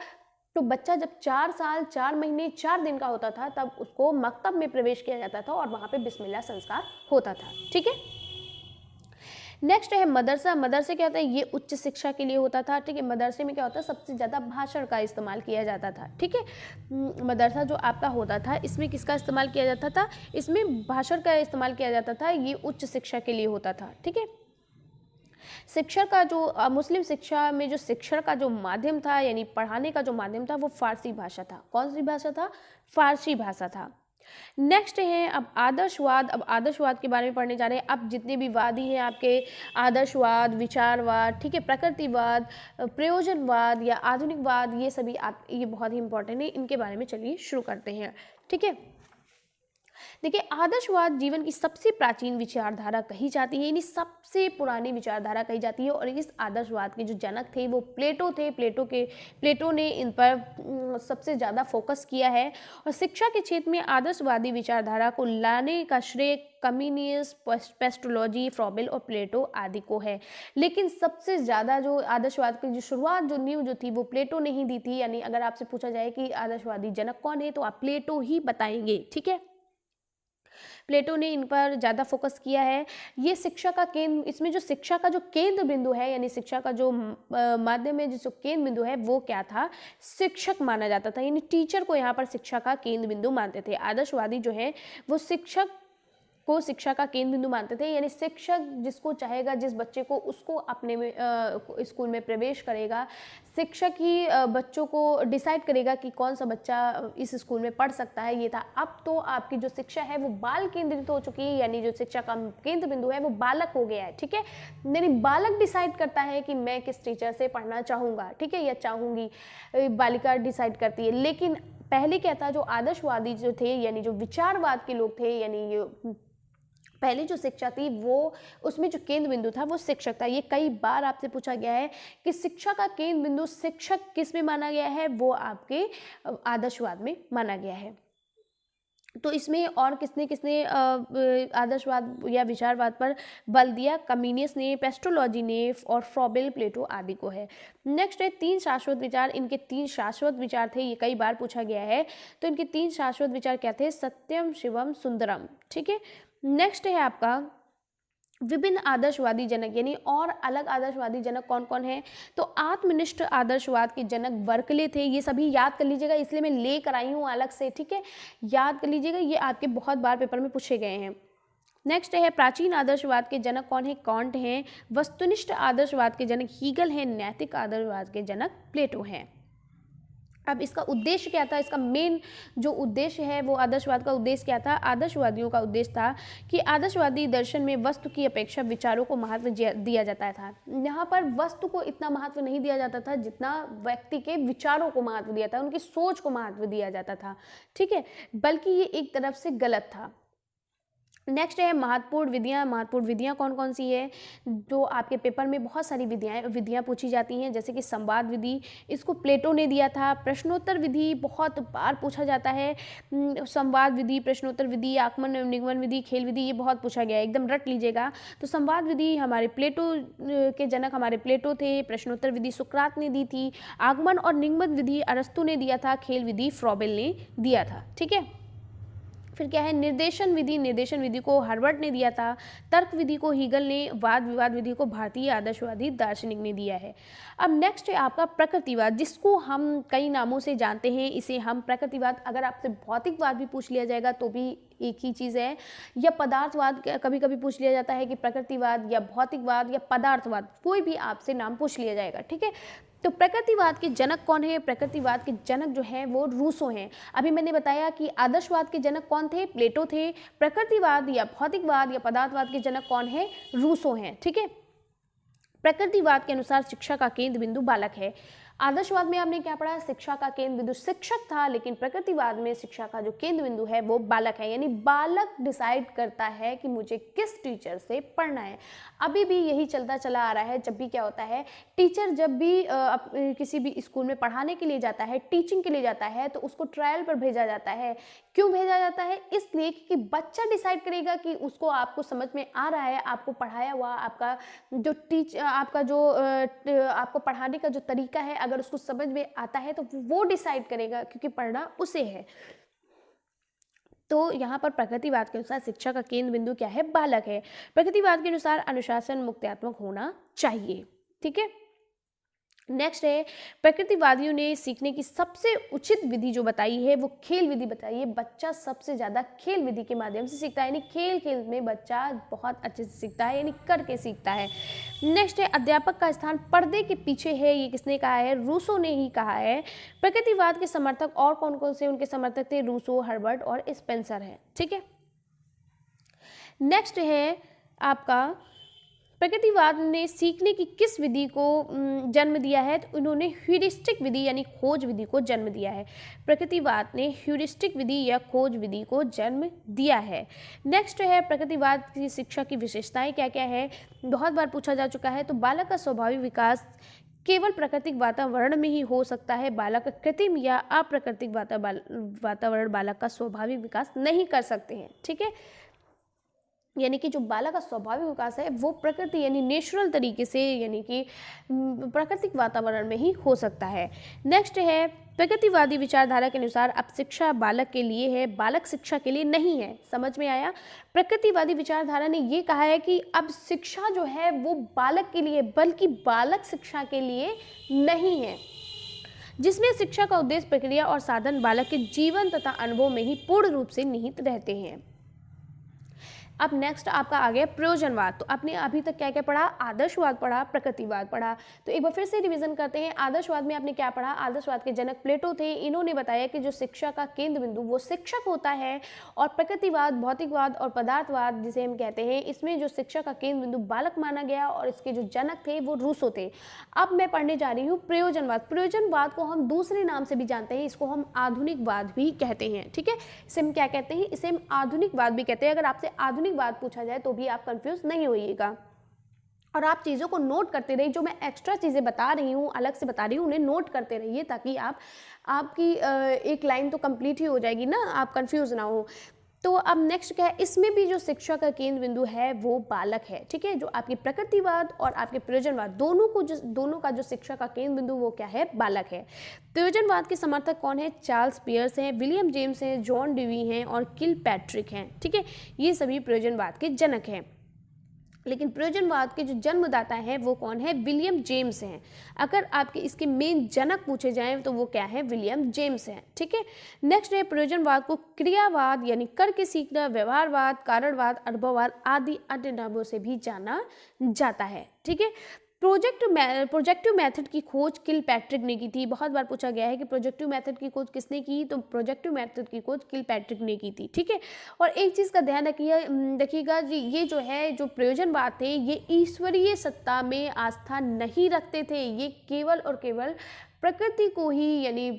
[SPEAKER 1] तो बच्चा जब 4 साल 4 महीने 4 दिन का होता था, तब उसको मकतब में प्रवेश किया जाता था और वहाँ पे बिस्मिल्लाह संस्कार होता था, ठीक है। नेक्स्ट है मदरसा। मदरसे क्या होता है, ये उच्च शिक्षा के लिए होता था, ठीक है। मदरसे में क्या होता है, सबसे ज़्यादा भाषण का इस्तेमाल किया जाता था, ठीक है। मदरसा जो आपका होता था, इसमें किसका इस्तेमाल किया जाता था, इसमें भाषण का इस्तेमाल किया जाता था। ये उच्च शिक्षा के लिए होता था, ठीक है। शिक्षण का जो मुस्लिम शिक्षा में जो शिक्षण का जो माध्यम था, यानी पढ़ाने का जो माध्यम था, वो फारसी भाषा था। कौन सी भाषा था, फारसी भाषा था। नेक्स्ट है अब आदर्शवाद। अब आदर्शवाद के बारे में पढ़ने जा रहे हैं। अब जितने भी वादी हैं आपके, आदर्शवाद, विचारवाद, ठीक है, प्रकृतिवाद, प्रयोजनवाद या आधुनिकवाद, ये सभी आप, ये बहुत ही इंपॉर्टेंट है, इनके बारे में चलिए शुरू करते हैं। ठीक है, देखिए आदर्शवाद जीवन की सबसे प्राचीन विचारधारा कही जाती है, यानी सबसे पुरानी विचारधारा कही जाती है। और इस आदर्शवाद के जो जनक थे वो प्लेटो थे। प्लेटो ने इन पर सबसे ज़्यादा फोकस किया है। और शिक्षा के क्षेत्र में आदर्शवादी विचारधारा को लाने का श्रेय कम्युनियस, पेस्टोलॉजी, फ्रॉबेल और प्लेटो आदि को है। लेकिन सबसे ज़्यादा जो आदर्शवाद की जो शुरुआत, जो नींव जो थी, वो प्लेटो ने ही दी थी। यानी अगर आपसे पूछा जाए कि आदर्शवादी जनक कौन है तो आप प्लेटो ही बताएंगे। ठीक है, प्लेटो ने इन पर ज़्यादा फोकस किया है। ये शिक्षा का केंद्र, इसमें जो शिक्षा का जो केंद्र बिंदु है, यानी शिक्षा का जो माध्यम है, जो केंद्र बिंदु है, वो क्या था? शिक्षक माना जाता था। यानी टीचर को यहाँ पर शिक्षा का केंद्र बिंदु मानते थे। आदर्शवादी जो है वो शिक्षक को शिक्षा का केंद्र बिंदु मानते थे। यानी शिक्षक जिसको चाहेगा, जिस बच्चे को, उसको अपने में स्कूल में प्रवेश करेगा। शिक्षक ही बच्चों को डिसाइड करेगा कि कौन सा बच्चा इस स्कूल में पढ़ सकता है, ये था। अब तो आपकी जो शिक्षा है वो बाल केंद्रित हो चुकी है, यानी जो शिक्षा का केंद्र बिंदु है वो बालक हो गया है। ठीक है, यानी बालक डिसाइड करता है कि मैं किस टीचर से पढ़ना चाहूँगा, ठीक है, या चाहूँगी, बालिका डिसाइड करती है। लेकिन पहले क्या था, जो आदर्शवादी जो थे, यानी जो विचारवाद के लोग थे, यानी पहले जो शिक्षा थी वो, उसमें जो केंद्र बिंदु था वो शिक्षक था। ये कई बार आपसे पूछा गया है कि शिक्षा का केंद्र बिंदु शिक्षक किस में माना गया है, वो आपके आदर्शवाद में माना गया है। तो इसमें और किसने किसने आदर्शवाद या विचारवाद पर बल दिया? कम्युनियस ने, पेस्टोलॉजी ने और फ्रॉबेल, प्लेटो आदि को है। नेक्स्ट है तीन शाश्वत विचार। इनके तीन शाश्वत विचार थे, ये कई बार पूछा गया है। तो इनके तीन शाश्वत विचार क्या थे? सत्यम, शिवम, सुंदरम। ठीक है, नेक्स्ट है आपका विभिन्न आदर्शवादी जनक, यानी और अलग आदर्शवादी जनक कौन कौन है? तो आत्मनिष्ठ आदर्शवाद के जनक बर्कले थे। ये सभी याद कर लीजिएगा, इसलिए मैं लेकर आई हूँ अलग से। ठीक है, याद कर लीजिएगा, ये आपके बहुत बार पेपर में पूछे गए हैं। नेक्स्ट है प्राचीन आदर्शवाद के जनक कौन है? कांट हैं। वस्तुनिष्ठ आदर्शवाद के जनक हीगल हैं। नैतिक आदर्शवाद के जनक प्लेटो हैं। अब इसका उद्देश्य क्या था? इसका मेन जो उद्देश्य है वो आदर्शवाद का उद्देश्य क्या था? आदर्शवादियों का उद्देश्य था कि आदर्शवादी दर्शन में वस्तु की अपेक्षा विचारों को महत्व दिया जाता था। यहाँ पर वस्तु को इतना महत्व नहीं दिया जाता था जितना व्यक्ति के विचारों को महत्व दिया था, उनकी सोच को महत्व दिया जाता था। ठीक है, बल्कि ये एक तरफ से गलत था। नेक्स्ट है महत्वपूर्ण विधियाँ। महत्वपूर्ण विधियाँ कौन कौन सी है? जो आपके पेपर में बहुत सारी विधियाँ पूछी जाती हैं, जैसे कि संवाद विधि, इसको प्लेटो ने दिया था। प्रश्नोत्तर विधि बहुत बार पूछा जाता है। संवाद विधि, प्रश्नोत्तर विधि, आगमन एवं निगमन विधि, खेल विधि, ये बहुत पूछा गया है, एकदम रट लीजिएगा। तो संवाद विधि हमारे प्लेटो के जनक हमारे प्लेटो थे। प्रश्नोत्तर विधि सुकरात ने दी थी। आगमन और निगमन विधि अरस्तु ने दिया था। खेल विधि फ्रॉबेल ने दिया था। ठीक है, फिर क्या है? निर्देशन विधि। निर्देशन विधि को हर्बर्ट ने दिया था। तर्क विधि को हीगल ने, वाद विवाद विधि को भारतीय आदर्शवादी दार्शनिक ने दिया है। अब नेक्स्ट है आपका प्रकृतिवाद, जिसको हम कई नामों से जानते हैं। इसे हम प्रकृतिवाद, अगर आपसे भौतिकवाद भी पूछ लिया जाएगा तो भी एक ही चीज़ है, या पदार्थवाद कभी कभी पूछ लिया जाता है कि प्रकृतिवाद या भौतिकवाद या पदार्थवाद, कोई भी आपसे नाम पूछ लिया जाएगा। ठीक है, तो प्रकृतिवाद के जनक कौन है? प्रकृतिवाद के जनक जो हैं वो रूसो हैं। अभी मैंने बताया कि आदर्शवाद के जनक कौन थे? प्लेटो थे। प्रकृतिवाद या भौतिकवाद या पदार्थवाद के जनक कौन है? रूसो हैं। ठीक है, प्रकृतिवाद के अनुसार शिक्षा का केंद्र बिंदु बालक है। आदर्शवाद में आपने क्या पढ़ा? शिक्षा का केंद्र बिंदु शिक्षक था, लेकिन प्रकृतिवाद में शिक्षा का जो केंद्र बिंदु है वो बालक है। यानी बालक डिसाइड करता है कि मुझे किस टीचर से पढ़ना है। अभी भी यही चलता चला आ रहा है। जब भी क्या होता है, टीचर जब भी किसी भी स्कूल में पढ़ाने के लिए जाता है, टीचिंग के लिए जाता है, तो उसको ट्रायल पर भेजा जाता है। क्यों भेजा जाता है? इसलिए कि बच्चा डिसाइड करेगा कि उसको, आपको समझ में आ रहा है, आपको पढ़ाया हुआ, आपका जो आपको पढ़ाने का जो तरीका है, अगर उसको समझ में आता है तो वो डिसाइड करेगा, क्योंकि पढ़ना उसे है। तो यहाँ पर प्रकृतिवाद के अनुसार शिक्षा का केंद्र बिंदु क्या है? बालक है। प्रकृतिवाद के अनुसार अनुशासन मुक्त्यात्मक होना चाहिए। ठीक है, नेक्स्ट है, प्रकृतिवादियों ने सीखने की सबसे उचित विधि जो बताई है वो खेल विधि बताई है। बच्चा सबसे ज़्यादा खेल विधि के माध्यम से सीखता है, यानी खेल खेल में बच्चा बहुत अच्छे से सीखता है, यानी करके सीखता है। नेक्स्ट है, अध्यापक का स्थान पर्दे के पीछे है। ये किसने कहा है? रूसो ने ही कहा है। प्रकृतिवाद के समर्थक और कौन कौन से उनके समर्थक थे? रूसो, हर्बर्ट और स्पेंसर है। ठीक है। नेक्स्ट है आपका, प्रकृतिवाद ने सीखने की किस विधि को जन्म दिया है? तो उन्होंने ह्यूरिस्टिक विधि यानी खोज विधि को जन्म दिया है। प्रकृतिवाद ने ह्यूरिस्टिक विधि या खोज विधि को जन्म दिया है। नेक्स्ट है, प्रकृतिवाद की शिक्षा की विशेषताएं क्या क्या है? बहुत बार पूछा जा चुका है। तो बालक का स्वाभाविक विकास केवल प्राकृतिक वातावरण में ही हो सकता है। बालक का कृत्रिम या अप्राकृतिक वातावरण बालक का स्वाभाविक विकास नहीं कर सकते हैं। ठीक है, यानी कि जो बालक का स्वाभाविक विकास है वो प्रकृति यानी नेचुरल तरीके से, यानी कि प्राकृतिक वातावरण में ही हो सकता है। नेक्स्ट है, प्रकृतिवादी विचारधारा के अनुसार अब शिक्षा बालक के लिए है, बालक शिक्षा के लिए नहीं है। समझ में आया? प्रकृतिवादी विचारधारा ने ये कहा है कि अब शिक्षा जो है वो बालक के लिए, बल्कि बालक शिक्षा के लिए नहीं है, जिसमें शिक्षा का उद्देश्य, प्रक्रिया और साधन बालक के जीवन तथा अनुभव में ही पूर्ण रूप से निहित रहते हैं। अब नेक्स्ट आपका आ गया प्रयोजनवाद। तो आपने अभी तक क्या क्या पढ़ा? आदर्शवाद पढ़ा, प्रकृतिवाद पढ़ा। तो एक बार फिर से रिवीजन करते हैं। आदर्शवाद में आपने क्या पढ़ा? आदर्शवाद के जनक प्लेटो थे। इन्होंने बताया कि जो शिक्षा का केंद्र बिंदु वो शिक्षक होता है, और प्रकृतिवाद, भौतिकवाद और पदार्थवाद जिसे हम कहते हैं, इसमें जो शिक्षा का केंद्र बिंदु बालक माना गया, और इसके जो जनक थे वो रूसो थे। अब मैं पढ़ने जा रही हूँ प्रयोजनवाद। प्रयोजनवाद को हम दूसरे नाम से भी जानते हैं, इसको हम आधुनिकवाद भी कहते हैं। ठीक है, इसे हम क्या कहते हैं? इसे हम आधुनिकवाद भी कहते हैं। अगर आपसे आधुनिक बात पूछा जाए तो भी आप कंफ्यूज नहीं होइएगा, और आप चीज़ों को नोट करते रहिए। जो मैं एक्स्ट्रा चीज़ें बता रही हूँ, अलग से बता रही हूँ, उन्हें नोट करते रहिए, ताकि आपकी एक लाइन तो कंप्लीट ही हो जाएगी ना, आप कंफ्यूज ना हो। तो अब नेक्स्ट क्या है? इसमें भी जो शिक्षा का केंद्र बिंदु है वो बालक है। ठीक है, जो आपके प्रकृतिवाद और आपके प्रयोजनवाद दोनों का जो शिक्षा का केंद्र बिंदु वो क्या है? बालक है। प्रयोजनवाद के समर्थक कौन है? चार्ल्स पियर्स हैं, विलियम जेम्स हैं, जॉन डेवी हैं और किलपैट्रिक हैं। ठीक है, ये सभी प्रयोजनवाद के जनक हैं। लेकिन प्रयोजनवाद के जो जन्मदाता हैं वो कौन है? विलियम जेम्स हैं। अगर आपके इसके मेन जनक पूछे जाएं तो वो क्या है? विलियम जेम्स हैं। ठीक है, नेक्स्ट है, प्रयोजनवाद को क्रियावाद यानी करके सीखना, व्यवहारवाद, कारणवाद, अनुभववाद आदि अन्य नामों से भी जाना जाता है। ठीक है, प्रोजेक्टिव मेथड की खोज किलपैट्रिक ने की थी। बहुत बार पूछा गया है कि प्रोजेक्टिव मेथड की खोज किसने की? तो प्रोजेक्टिव मेथड की खोज किलपैट्रिक ने की थी। ठीक है, और एक चीज़ का ध्यान रखिएगा जी, ये जो है जो प्रयोजनवाद थे ये ईश्वरीय सत्ता में आस्था नहीं रखते थे। ये केवल और केवल प्रकृति को ही, यानी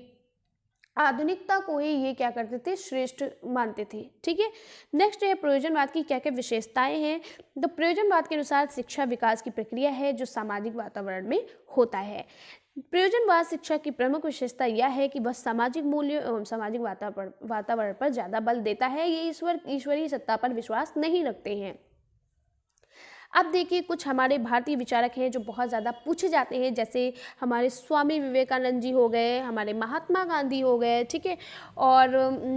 [SPEAKER 1] आधुनिकता को ही ये क्या करते थे? श्रेष्ठ मानते थे। ठीक है, नेक्स्ट है, प्रयोजनवाद की क्या क्या विशेषताएं हैं? तो प्रयोजनवाद के अनुसार शिक्षा विकास की प्रक्रिया है जो सामाजिक वातावरण में होता है। प्रयोजनवाद शिक्षा की प्रमुख विशेषता यह है कि वह सामाजिक मूल्यों एवं सामाजिक वातावरण पर ज़्यादा बल देता है। ये ईश्वरीय सत्ता पर विश्वास नहीं रखते हैं। अब देखिए, कुछ हमारे भारतीय विचारक हैं जो बहुत ज़्यादा पूछे जाते हैं, जैसे हमारे स्वामी विवेकानंद जी हो गए, हमारे महात्मा गांधी हो गए। ठीक है, और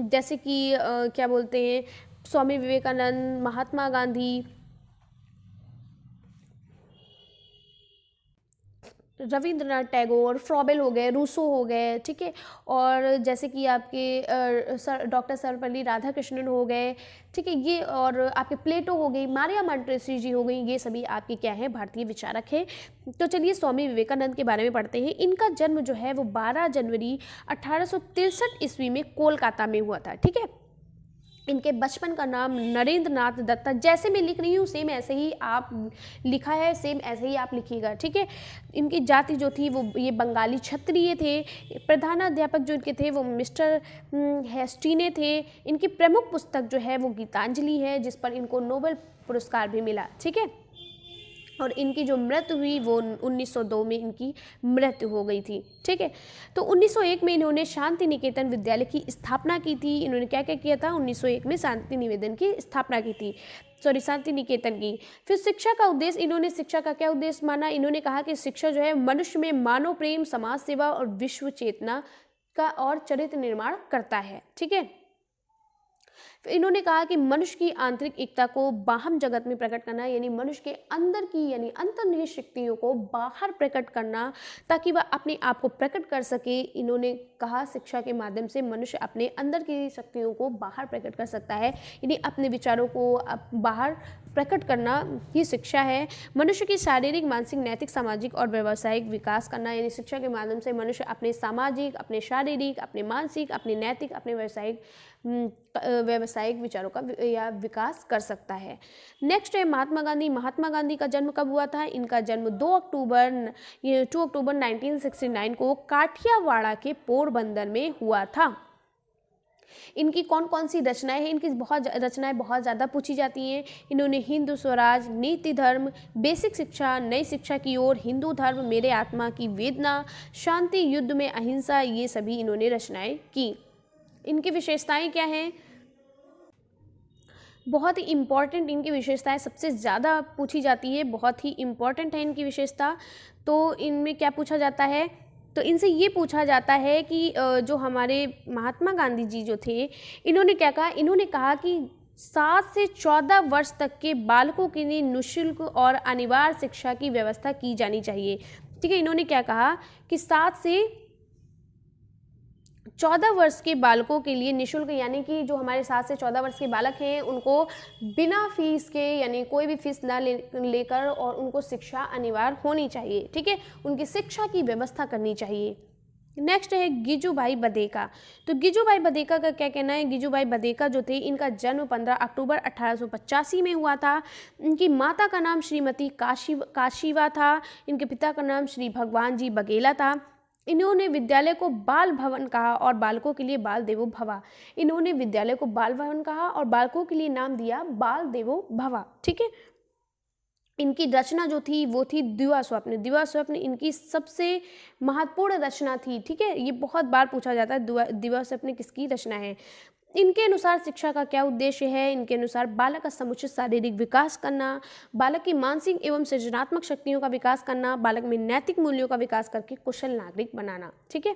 [SPEAKER 1] जैसे कि क्या बोलते हैं, स्वामी विवेकानंद, महात्मा गांधी, रविंद्रनाथ टैगोर, फ्रॉबेल हो गए, रूसो हो गए। ठीक है, और जैसे कि आपके डॉक्टर सर्वपल्ली राधाकृष्णन हो गए। ठीक है, ये और आपके प्लेटो हो गई, मारिया मोंटेसरी जी हो गई, ये सभी आपके क्या हैं? भारतीय विचारक हैं। तो चलिए स्वामी विवेकानंद के बारे में पढ़ते हैं। इनका जन्म जो है वो 12 जनवरी 1863 ईस्वी में कोलकाता में हुआ था। ठीक है, इनके बचपन का नाम नरेंद्र नाथ दत्ता, जैसे मैं लिख रही हूँ सेम ऐसे ही आप लिखा है, सेम ऐसे ही आप लिखिएगा। ठीक है, इनकी जाति जो थी वो ये बंगाली क्षत्रिय थे। प्रधानाध्यापक जो इनके थे वो मिस्टर हेस्टीने थे। इनकी प्रमुख पुस्तक जो है वो गीतांजलि है, जिस पर इनको नोबेल पुरस्कार भी मिला। ठीक है, और इनकी जो मृत्यु हुई वो 1902 में इनकी मृत्यु हो गई थी। ठीक है, तो 1901 में इन्होंने शांति निकेतन विद्यालय की स्थापना की थी। इन्होंने क्या क्या किया था? 1901 में शांति निवेदन की स्थापना की थी, शांति निकेतन की। फिर शिक्षा का उद्देश्य, इन्होंने शिक्षा का क्या उद्देश्य माना? इन्होंने कहा कि शिक्षा जो है मनुष्य में मानव प्रेम, समाज सेवा और विश्व चेतना का और चरित्र निर्माण करता है। ठीक है, इन्होंने कहा कि मनुष्य की आंतरिक एकता को बाह्य जगत में प्रकट करना, यानी मनुष्य के अंदर की यानी अंतर्निहित शक्तियों को बाहर प्रकट करना ताकि वह अपने आप को प्रकट कर सके। इन्होंने कहा शिक्षा के माध्यम से मनुष्य अपने अंदर की शक्तियों को बाहर प्रकट कर सकता है, यानी अपने विचारों को बाहर प्रकट करना ही शिक्षा है। मनुष्य की शारीरिक, मानसिक, नैतिक, सामाजिक और व्यावसायिक विकास करना, यानी शिक्षा के माध्यम से मनुष्य अपने सामाजिक, अपने शारीरिक, अपने मानसिक, अपने नैतिक, अपने व्यावसायिक विचारों का या विकास कर सकता है। नेक्स्ट है महात्मा गांधी। महात्मा गांधी का जन्म कब हुआ था? इनका जन्म 2 अक्टूबर 1969 को काठियावाड़ के पोरबंदर में हुआ था। इनकी कौन कौन सी रचनाएं हैं? इनकी रचनाएं बहुत ज़्यादा पूछी जाती हैं। इन्होंने हिंदू स्वराज, नीति धर्म, बेसिक शिक्षा, नई शिक्षा की ओर, हिंदू धर्म, मेरे आत्मा की वेदना, शांति, युद्ध में अहिंसा, ये सभी इन्होंने रचनाएं की। इनकी विशेषताएं क्या हैं? बहुत ही इम्पॉर्टेंट इनकी विशेषताएं सबसे ज़्यादा पूछी जाती है, बहुत ही इम्पॉर्टेंट है इनकी विशेषता। तो इनमें क्या पूछा जाता है? तो इनसे ये पूछा जाता है कि जो हमारे महात्मा गांधी जी जो थे, इन्होंने क्या कहा? इन्होंने कहा कि 7 से 14 वर्ष तक के बालकों के लिए निःशुल्क और अनिवार्य शिक्षा की व्यवस्था की जानी चाहिए। ठीक है, इन्होंने क्या कहा कि 7 से 14 वर्ष के बालकों के लिए निःशुल्क, यानी कि जो हमारे 7 से 14 वर्ष के बालक हैं उनको बिना फीस के, यानी कोई भी फीस ना लेकर और उनको शिक्षा अनिवार्य होनी चाहिए। ठीक है, उनकी शिक्षा की व्यवस्था करनी चाहिए। नेक्स्ट है गिजुभाई बधेका। तो गिजुभाई बधेका का क्या कहना है? गिजुभाई बधेका जो थे, इनका जन्म 15 अक्टूबर 1885 में हुआ था। इनकी माता का नाम श्रीमती काशीवा था। इनके पिता का नाम श्री भगवान जी बघेला था। इन्होंने विद्यालय को बाल भवन कहा और बालकों के लिए बाल देवो भवा। इन्होंने विद्यालय को बाल भवन कहा और बालकों के लिए नाम दिया बाल देवो भवा। ठीक है, इनकी रचना जो थी वो थी दिवा स्वप्न। दिवा स्वप्न इनकी सबसे महत्वपूर्ण रचना थी। ठीक है, ये बहुत बार पूछा जाता है दिवा स्वप्न किसकी रचना है। इनके अनुसार शिक्षा का क्या उद्देश्य है? इनके अनुसार बालक का समुचित शारीरिक विकास करना, बालक की मानसिक एवं सृजनात्मक शक्तियों का विकास करना, बालक में नैतिक मूल्यों का विकास करके कुशल नागरिक बनाना। ठीक है,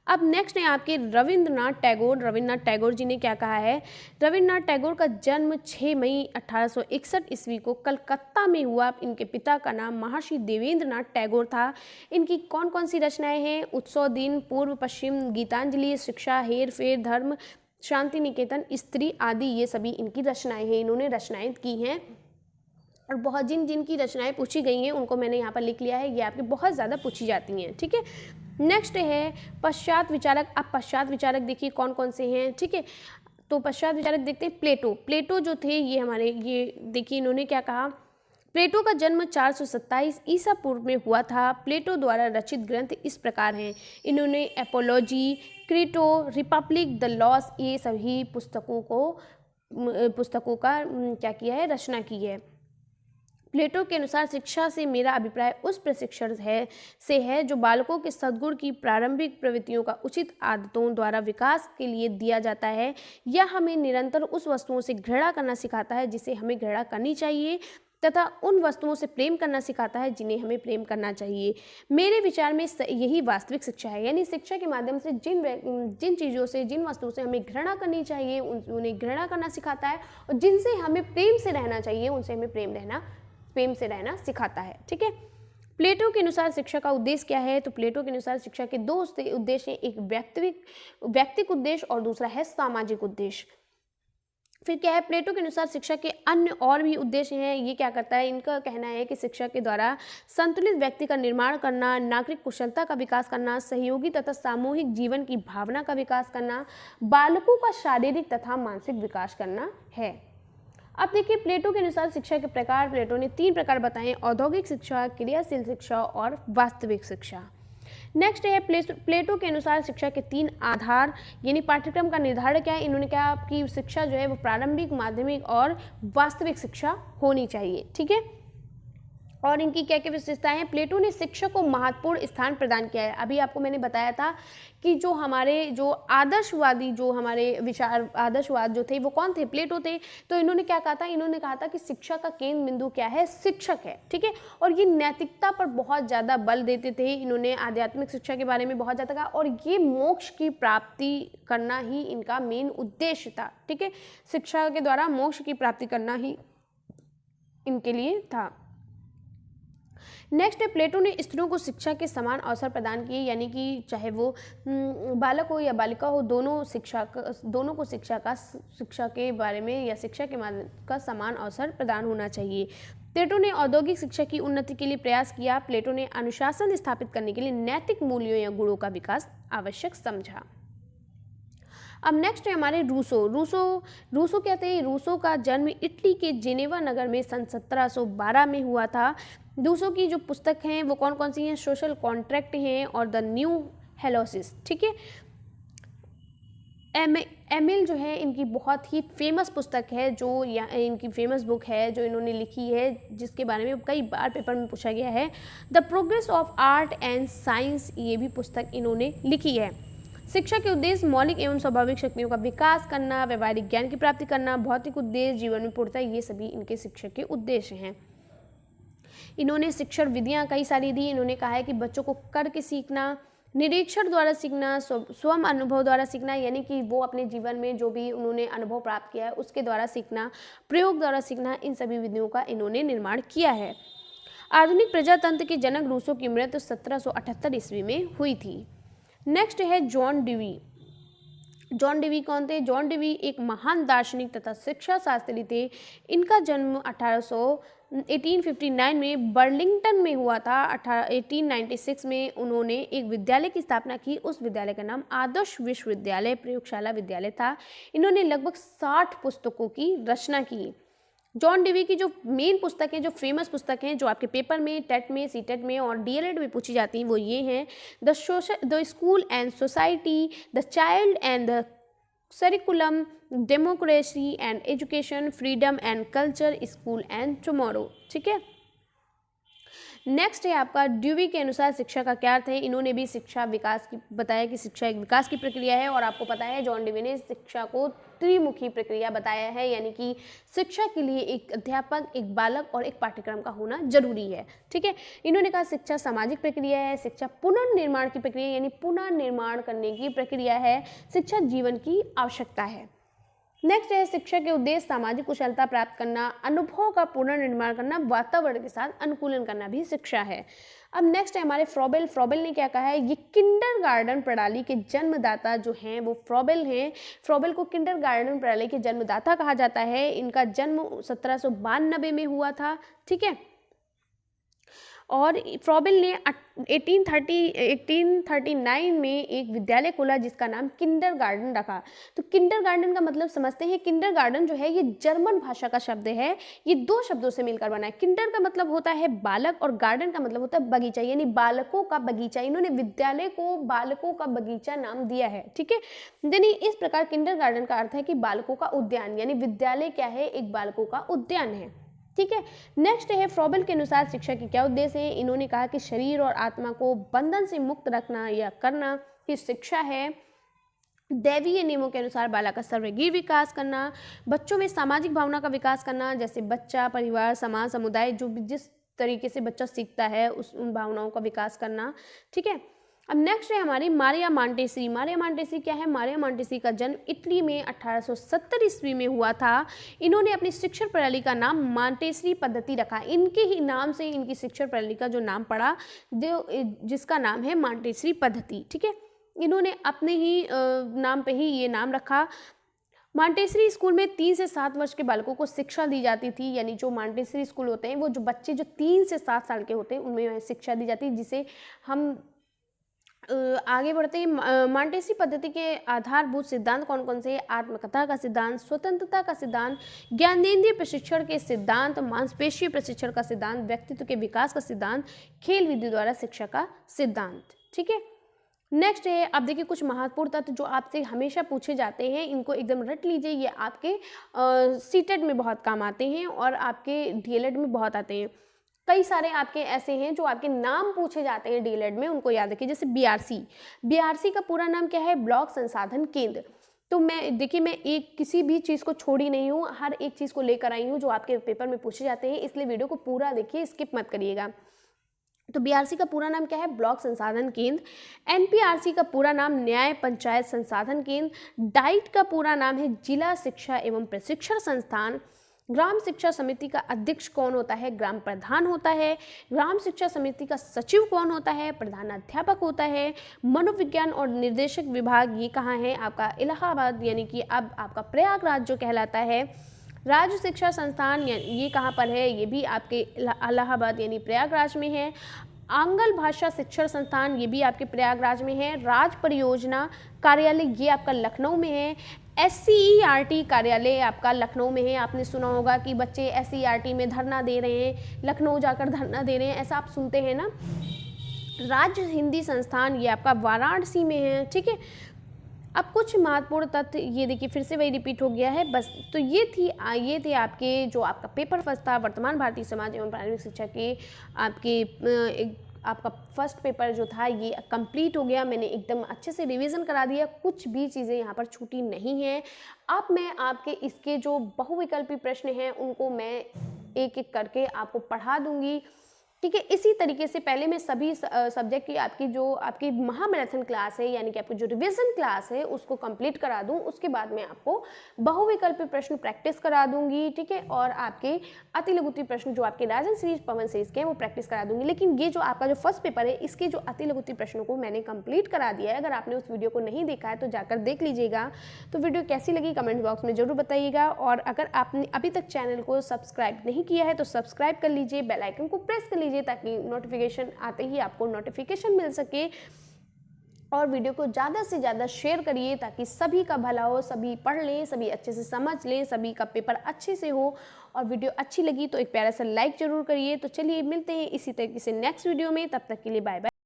[SPEAKER 1] अब नेक्स्ट है आपके रविंद्रनाथ टैगोर। रविंद्रनाथ टैगोर जी ने क्या कहा है? रविंद्रनाथ टैगोर का जन्म 6 मई 1861 ईस्वी को कलकत्ता में हुआ। इनके पिता का नाम महर्षि देवेंद्रनाथ टैगोर था। इनकी कौन कौन सी रचनाएं हैं? उत्सव दिन, पूर्व पश्चिम, गीतांजलि, शिक्षा, हेर फेर, धर्म, शांति निकेतन, स्त्री आदि, ये सभी इनकी रचनाएं हैं। इन्होंने रचनाएं की हैं और बहुत जिन की रचनाएं पूछी गई हैं उनको मैंने यहाँ पर लिख लिया है। ये आपकी बहुत ज़्यादा पूछी जाती हैं। ठीक है, नेक्स्ट है पश्चात विचारक। अब पश्चात विचारक देखिए कौन कौन से हैं। ठीक है, तो पश्चात विचारक देखते हैं प्लेटो। प्लेटो जो थे ये हमारे, ये देखिए इन्होंने क्या कहा? प्लेटो का जन्म 427 ईसा पूर्व में हुआ था। प्लेटो द्वारा रचित ग्रंथ इस प्रकार हैं। इन्होंने apiology, Crito, Republic, the loss, ये सभी पुस्तकों का क्या किया है? रचना की है। प्लेटो के अनुसार शिक्षा से मेरा अभिप्राय उस प्रशिक्षण है जो बालकों के सद्गुण की प्रारंभिक प्रवृत्तियों का उचित आदतों द्वारा विकास के लिए दिया जाता है। यह हमें निरंतर उस वस्तुओं से घृणा करना सिखाता है जिसे हमें घृणा करनी चाहिए तथा उन वस्तुओं से प्रेम करना सिखाता है जिन्हें हमें प्रेम करना चाहिए। मेरे विचार में यही वास्तविक शिक्षा है, यानी शिक्षा के माध्यम से जिन चीज़ों से, जिन वस्तुओं से हमें घृणा करनी चाहिए उन्हें घृणा करना सिखाता है और जिनसे हमें प्रेम से रहना चाहिए उनसे हमें प्रेम से रहना सिखाता है। ठीक है, प्लेटो के अनुसार शिक्षा का उद्देश्य क्या है? तो प्लेटो के अनुसार शिक्षा के 2 उद्देश्य हैं, एक व्यक्तिक उद्देश्य और दूसरा है सामाजिक उद्देश्य। फिर क्या है? प्लेटो के अनुसार शिक्षा के अन्य और भी उद्देश्य हैं। ये क्या करता है? इनका कहना है कि शिक्षा के द्वारा संतुलित व्यक्ति का निर्माण करना, नागरिक कुशलता का विकास करना, सहयोगी तथा सामूहिक जीवन की भावना का विकास करना, बालकों का शारीरिक तथा मानसिक विकास करना है। अब देखिए प्लेटो के अनुसार शिक्षा के प्रकार, प्लेटो ने 3 प्रकार बताए: औद्योगिक शिक्षा, क्रियाशील शिक्षा और वास्तविक शिक्षा। नेक्स्ट है प्लेटो के अनुसार शिक्षा के 3 आधार, यानी पाठ्यक्रम का निर्धारण क्या है? इन्होंने कहा आपकी शिक्षा जो है वो प्रारंभिक, माध्यमिक और वास्तविक शिक्षा होनी चाहिए। ठीक है, और इनकी क्या क्या विशेषताएं हैं। प्लेटो ने शिक्षा को महत्वपूर्ण स्थान प्रदान किया है। अभी आपको मैंने बताया था कि जो हमारे जो आदर्शवादी जो हमारे विचार आदर्शवाद जो थे वो कौन थे, प्लेटो थे। तो इन्होंने क्या कहा था, इन्होंने कहा था कि शिक्षा का केंद्र बिंदु क्या है, शिक्षक है, ठीक है। और ये नैतिकता पर बहुत ज़्यादा बल देते थे। इन्होंने आध्यात्मिक शिक्षा के बारे में बहुत ज़्यादा कहा और ये मोक्ष की प्राप्ति करना ही इनका मेन उद्देश्य था, ठीक है। शिक्षा के द्वारा मोक्ष की प्राप्ति करना ही इनके लिए था। नेक्स्ट है, प्लेटो ने स्त्रियों को शिक्षा के समान अवसर प्रदान किए, यानी कि चाहे वो बालक हो या बालिका हो, दोनों को शिक्षा के बारे में या शिक्षा के का समान अवसर प्रदान होना चाहिए। प्लेटो ने औद्योगिक शिक्षा की उन्नति के लिए प्रयास किया। प्लेटो ने अनुशासन स्थापित करने के लिए नैतिक मूल्यों या गुणों का विकास आवश्यक समझा। अब नेक्स्ट है हमारे रूसो क्या थे। रूसो का जन्म इटली के जेनेवा नगर में सन 1712 में हुआ था। रूसो की जो पुस्तक हैं वो कौन कौन सी हैं, सोशल कॉन्ट्रैक्ट हैं और द न्यू हेलोसिस, ठीक है। एमिल जो है इनकी बहुत ही फेमस पुस्तक है, जो इनकी फेमस बुक है जो इन्होंने लिखी है, जिसके बारे में कई बार पेपर में पूछा गया है। The progress of art and science, ये भी पुस्तक इन्होंने लिखी है। शिक्षा के उद्देश्य मौलिक एवं स्वाभाविक शक्तियों का विकास करना, व्यवहारिक ज्ञान की प्राप्ति करना, भौतिक उद्देश्य, जीवन में पूर्णता, ये सभी इनके शिक्षा के उद्देश्य हैं। इन्होंने शिक्षण विधियां कई सारी दी। इन्होंने कहा है कि बच्चों को करके सीखना, निरीक्षण द्वारा सीखना, स्वयं अनुभव द्वारा सीखना, यानी कि वो अपने जीवन में जो भी उन्होंने अनुभव प्राप्त किया है उसके द्वारा सीखना, प्रयोग द्वारा सीखना, इन सभी विधियों का इन्होंने निर्माण किया है। आधुनिक प्रजातंत्र के जनक रूसो की मृत्यु 1778 ईस्वी में हुई थी। नेक्स्ट है जॉन डिवी। जॉन डिवी कौन थे? जॉन डिवी एक महान दार्शनिक तथा शिक्षा शास्त्री थे। इनका जन्म 1859 में बर्लिंगटन में हुआ था। 1896 में उन्होंने एक विद्यालय की स्थापना की। उस विद्यालय का नाम आदर्श विश्वविद्यालय प्रयोगशाला विद्यालय था। इन्होंने लगभग 60 पुस्तकों की रचना की। जॉन डिवी की जो मेन पुस्तक है, जो फेमस पुस्तक हैं, जो आपके पेपर में, टेट में, सीटेट में और डीएलएड में पूछी जाती हैं, वो ये हैं: the school and society, the child and the curriculum, democracy and education, freedom and culture, school and tomorrow, ठीक है। नेक्स्ट है आपका ड्यूवी के अनुसार शिक्षा का क्या अर्थ है। इन्होंने भी शिक्षा विकास की बताया कि शिक्षा एक विकास की प्रक्रिया है, और आपको पता है जॉन डिवी ने शिक्षा को त्रिमुखी प्रक्रिया बताया है, यानी कि शिक्षा के लिए एक अध्यापक, एक बालक और एक पाठ्यक्रम का होना जरूरी है, ठीक है। इन्होंने कहा शिक्षा सामाजिक प्रक्रिया है, शिक्षा पुनर्निर्माण की प्रक्रिया यानी पुनर्निर्माण करने की प्रक्रिया है, शिक्षा जीवन की आवश्यकता है। नेक्स्ट है शिक्षा के उद्देश्य सामाजिक कुशलता प्राप्त करना, अनुभव का पुनर्निर्माण करना, वातावरण के साथ अनुकूलन करना भी शिक्षा है। अब नेक्स्ट है हमारे फ्रॉबेल। फ्रॉबेल ने क्या कहा है, ये किंडरगार्टन प्रणाली के जन्मदाता जो हैं वो फ्रॉबेल हैं। फ्रॉबेल को किंडरगार्टन प्रणाली के जन्मदाता कहा जाता है। इनका जन्म 1792 में हुआ था, ठीक है। और फ्रॉबेल ने 1839 में एक विद्यालय खोला जिसका नाम किंडरगार्टन रखा। तो किंडरगार्टन का मतलब समझते हैं। किंडरगार्टन जो है ये जर्मन भाषा का शब्द है। ये दो शब्दों से मिलकर बना है। किंडर का मतलब होता है बालक और गार्डन का मतलब होता है बगीचा, यानी बालकों का बगीचा। इन्होंने विद्यालय को बालकों का बगीचा नाम दिया है, ठीक है। यानी इस प्रकार किंडरगार्टन का अर्थ है कि बालकों का उद्यान, यानी विद्यालय क्या है, एक बालकों का उद्यान है, ठीक है। नेक्स्ट है फ्रॉबेल के अनुसार शिक्षा के क्या उद्देश्य है। इन्होंने कहा कि शरीर और आत्मा को बंधन से मुक्त रखना या करना ही शिक्षा है। दैवीय नियमों के अनुसार बालक का सर्वांगीण विकास करना, बच्चों में सामाजिक भावना का विकास करना, जैसे बच्चा, परिवार, समाज, समुदाय, जो भी जिस तरीके से बच्चा सीखता है उन भावनाओं का विकास करना, ठीक है। अब नेक्स्ट है हमारी मारिया मांटेसी। मारिया मांटेसी क्या है? मारिया मांटेसी का जन्म इटली में 1870 ईस्वी में हुआ था। इन्होंने अपनी शिक्षण प्रणाली का नाम मांटेसरी पद्धति रखा। इनके ही नाम से इनकी शिक्षण प्रणाली का जो नाम पड़ा, जिसका नाम है मांटेसरी पद्धति, ठीक है। इन्होंने अपने ही नाम पे ही ये नाम रखा। मांटेसरी स्कूल में 3 से 7 वर्ष के बालकों को शिक्षा दी जाती थी, यानी जो मांटेसरी स्कूल होते हैं वो जो बच्चे जो 3 से 7 साल के होते हैं उनमें शिक्षा दी जाती है, जिसे हम आगे बढ़ते हैं। मांटेसरी पद्धति के आधारभूत सिद्धांत कौन कौन से? आत्मकथा का सिद्धांत, स्वतंत्रता का सिद्धांत, ज्ञानेंद्रिय प्रशिक्षण के सिद्धांत, मांसपेशीय प्रशिक्षण का सिद्धांत, व्यक्तित्व के विकास का सिद्धांत, खेल विधि द्वारा शिक्षा का सिद्धांत, ठीक है। नेक्स्ट है, अब देखिए कुछ महत्वपूर्ण तत्व जो आपसे हमेशा पूछे जाते हैं, इनको एकदम रट लीजिए। ये आपके सीटेट में बहुत काम आते हैं और आपके डीएलएड में बहुत आते हैं। कई सारे आपके ऐसे हैं जो आपके नाम पूछे जाते हैं डीएलएड में, उनको याद रखिए। जैसे बीआरसी, बीआरसी का पूरा नाम क्या है? ब्लॉक संसाधन केंद्र। तो मैं देखिए, मैं एक किसी भी चीज़ को छोड़ी नहीं हूँ, हर एक चीज़ को लेकर आई हूँ जो आपके पेपर में पूछे जाते हैं, इसलिए वीडियो को पूरा देखिए, स्किप मत करिएगा। तो बीआरसी का पूरा नाम क्या है? ब्लॉक संसाधन केंद्र। एनपीआरसी का पूरा नाम न्याय पंचायत संसाधन केंद्र। डाइट का पूरा नाम है जिला शिक्षा एवं प्रशिक्षण संस्थान। ग्राम शिक्षा समिति का अध्यक्ष कौन होता है? ग्राम प्रधान होता है। ग्राम शिक्षा समिति का सचिव कौन होता है? प्रधानाध्यापक होता है। मनोविज्ञान और निर्देशक विभाग ये कहाँ है? आपका इलाहाबाद, यानी कि अब आपका प्रयागराज जो कहलाता है। राज्य शिक्षा संस्थान ये कहाँ पर है? ये भी आपके इलाहाबाद यानी प्रयागराज में है। आंग्ल भाषा शिक्षण संस्थान ये भी आपके प्रयागराज में है। राज परियोजना कार्यालय ये आपका लखनऊ में है। SCERT कार्यालय आपका लखनऊ में है। आपने सुना होगा कि बच्चे SCERT में धरना दे रहे हैं, लखनऊ जाकर धरना दे रहे हैं, ऐसा आप सुनते हैं ना। राज्य हिंदी संस्थान ये आपका वाराणसी में है, ठीक है। अब कुछ महत्वपूर्ण तथ्य ये देखिए, फिर से वही रिपीट हो गया है बस। तो ये थे आपके जो आपका पेपर फर्स्ट था वर्तमान भारतीय समाज एवं प्रारंभिक शिक्षा के आपके आपका फर्स्ट पेपर जो था ये कंप्लीट हो गया। मैंने एकदम अच्छे से रिवीजन करा दिया, कुछ भी चीज़ें यहाँ पर छूटी नहीं हैं। अब मैं आपके इसके जो बहुविकल्पी प्रश्न हैं उनको मैं एक एक करके आपको पढ़ा दूंगी, ठीक है। इसी तरीके से पहले मैं सभी सब्जेक्ट की आपकी जो आपकी महामैराथन क्लास है, यानी कि आपकी जो रिवीजन क्लास है उसको कंप्लीट करा दूं। उसके बाद मैं आपको बहुविकल्पी प्रश्न प्रैक्टिस करा दूंगी, ठीक है। और आपके अति लघुत्तम प्रश्न जो आपके राजन सीरीज पवन सीरीज के हैं वो प्रैक्टिस करा दूंगी। लेकिन ये जो आपका जो फर्स्ट पेपर है इसके जो अति लघुत्तम प्रश्नों को मैंने कंप्लीट करा दिया है। अगर आपने उस वीडियो को नहीं देखा है तो जाकर देख लीजिएगा। तो वीडियो कैसी लगी कमेंट बॉक्स में जरूर बताइएगा। और अगर आपने अभी तक चैनल को सब्सक्राइब नहीं किया है तो सब्सक्राइब कर लीजिए, बेल आइकन को प्रेस कर लीजिए ताकि नोटिफिकेशन आते ही आपको नोटिफिकेशन मिल सके। और वीडियो को ज़्यादा से ज़्यादा शेयर करिए ताकि सभी का भला हो, सभी पढ़ लें, सभी अच्छे से समझ लें, सभी का पेपर अच्छे से हो। और वीडियो अच्छी लगी तो एक प्यारा सा लाइक ज़रूर करिए। तो चलिए मिलते हैं इसी तरीके से नेक्स्ट वीडियो में, तब तक के लिए बाय बाय।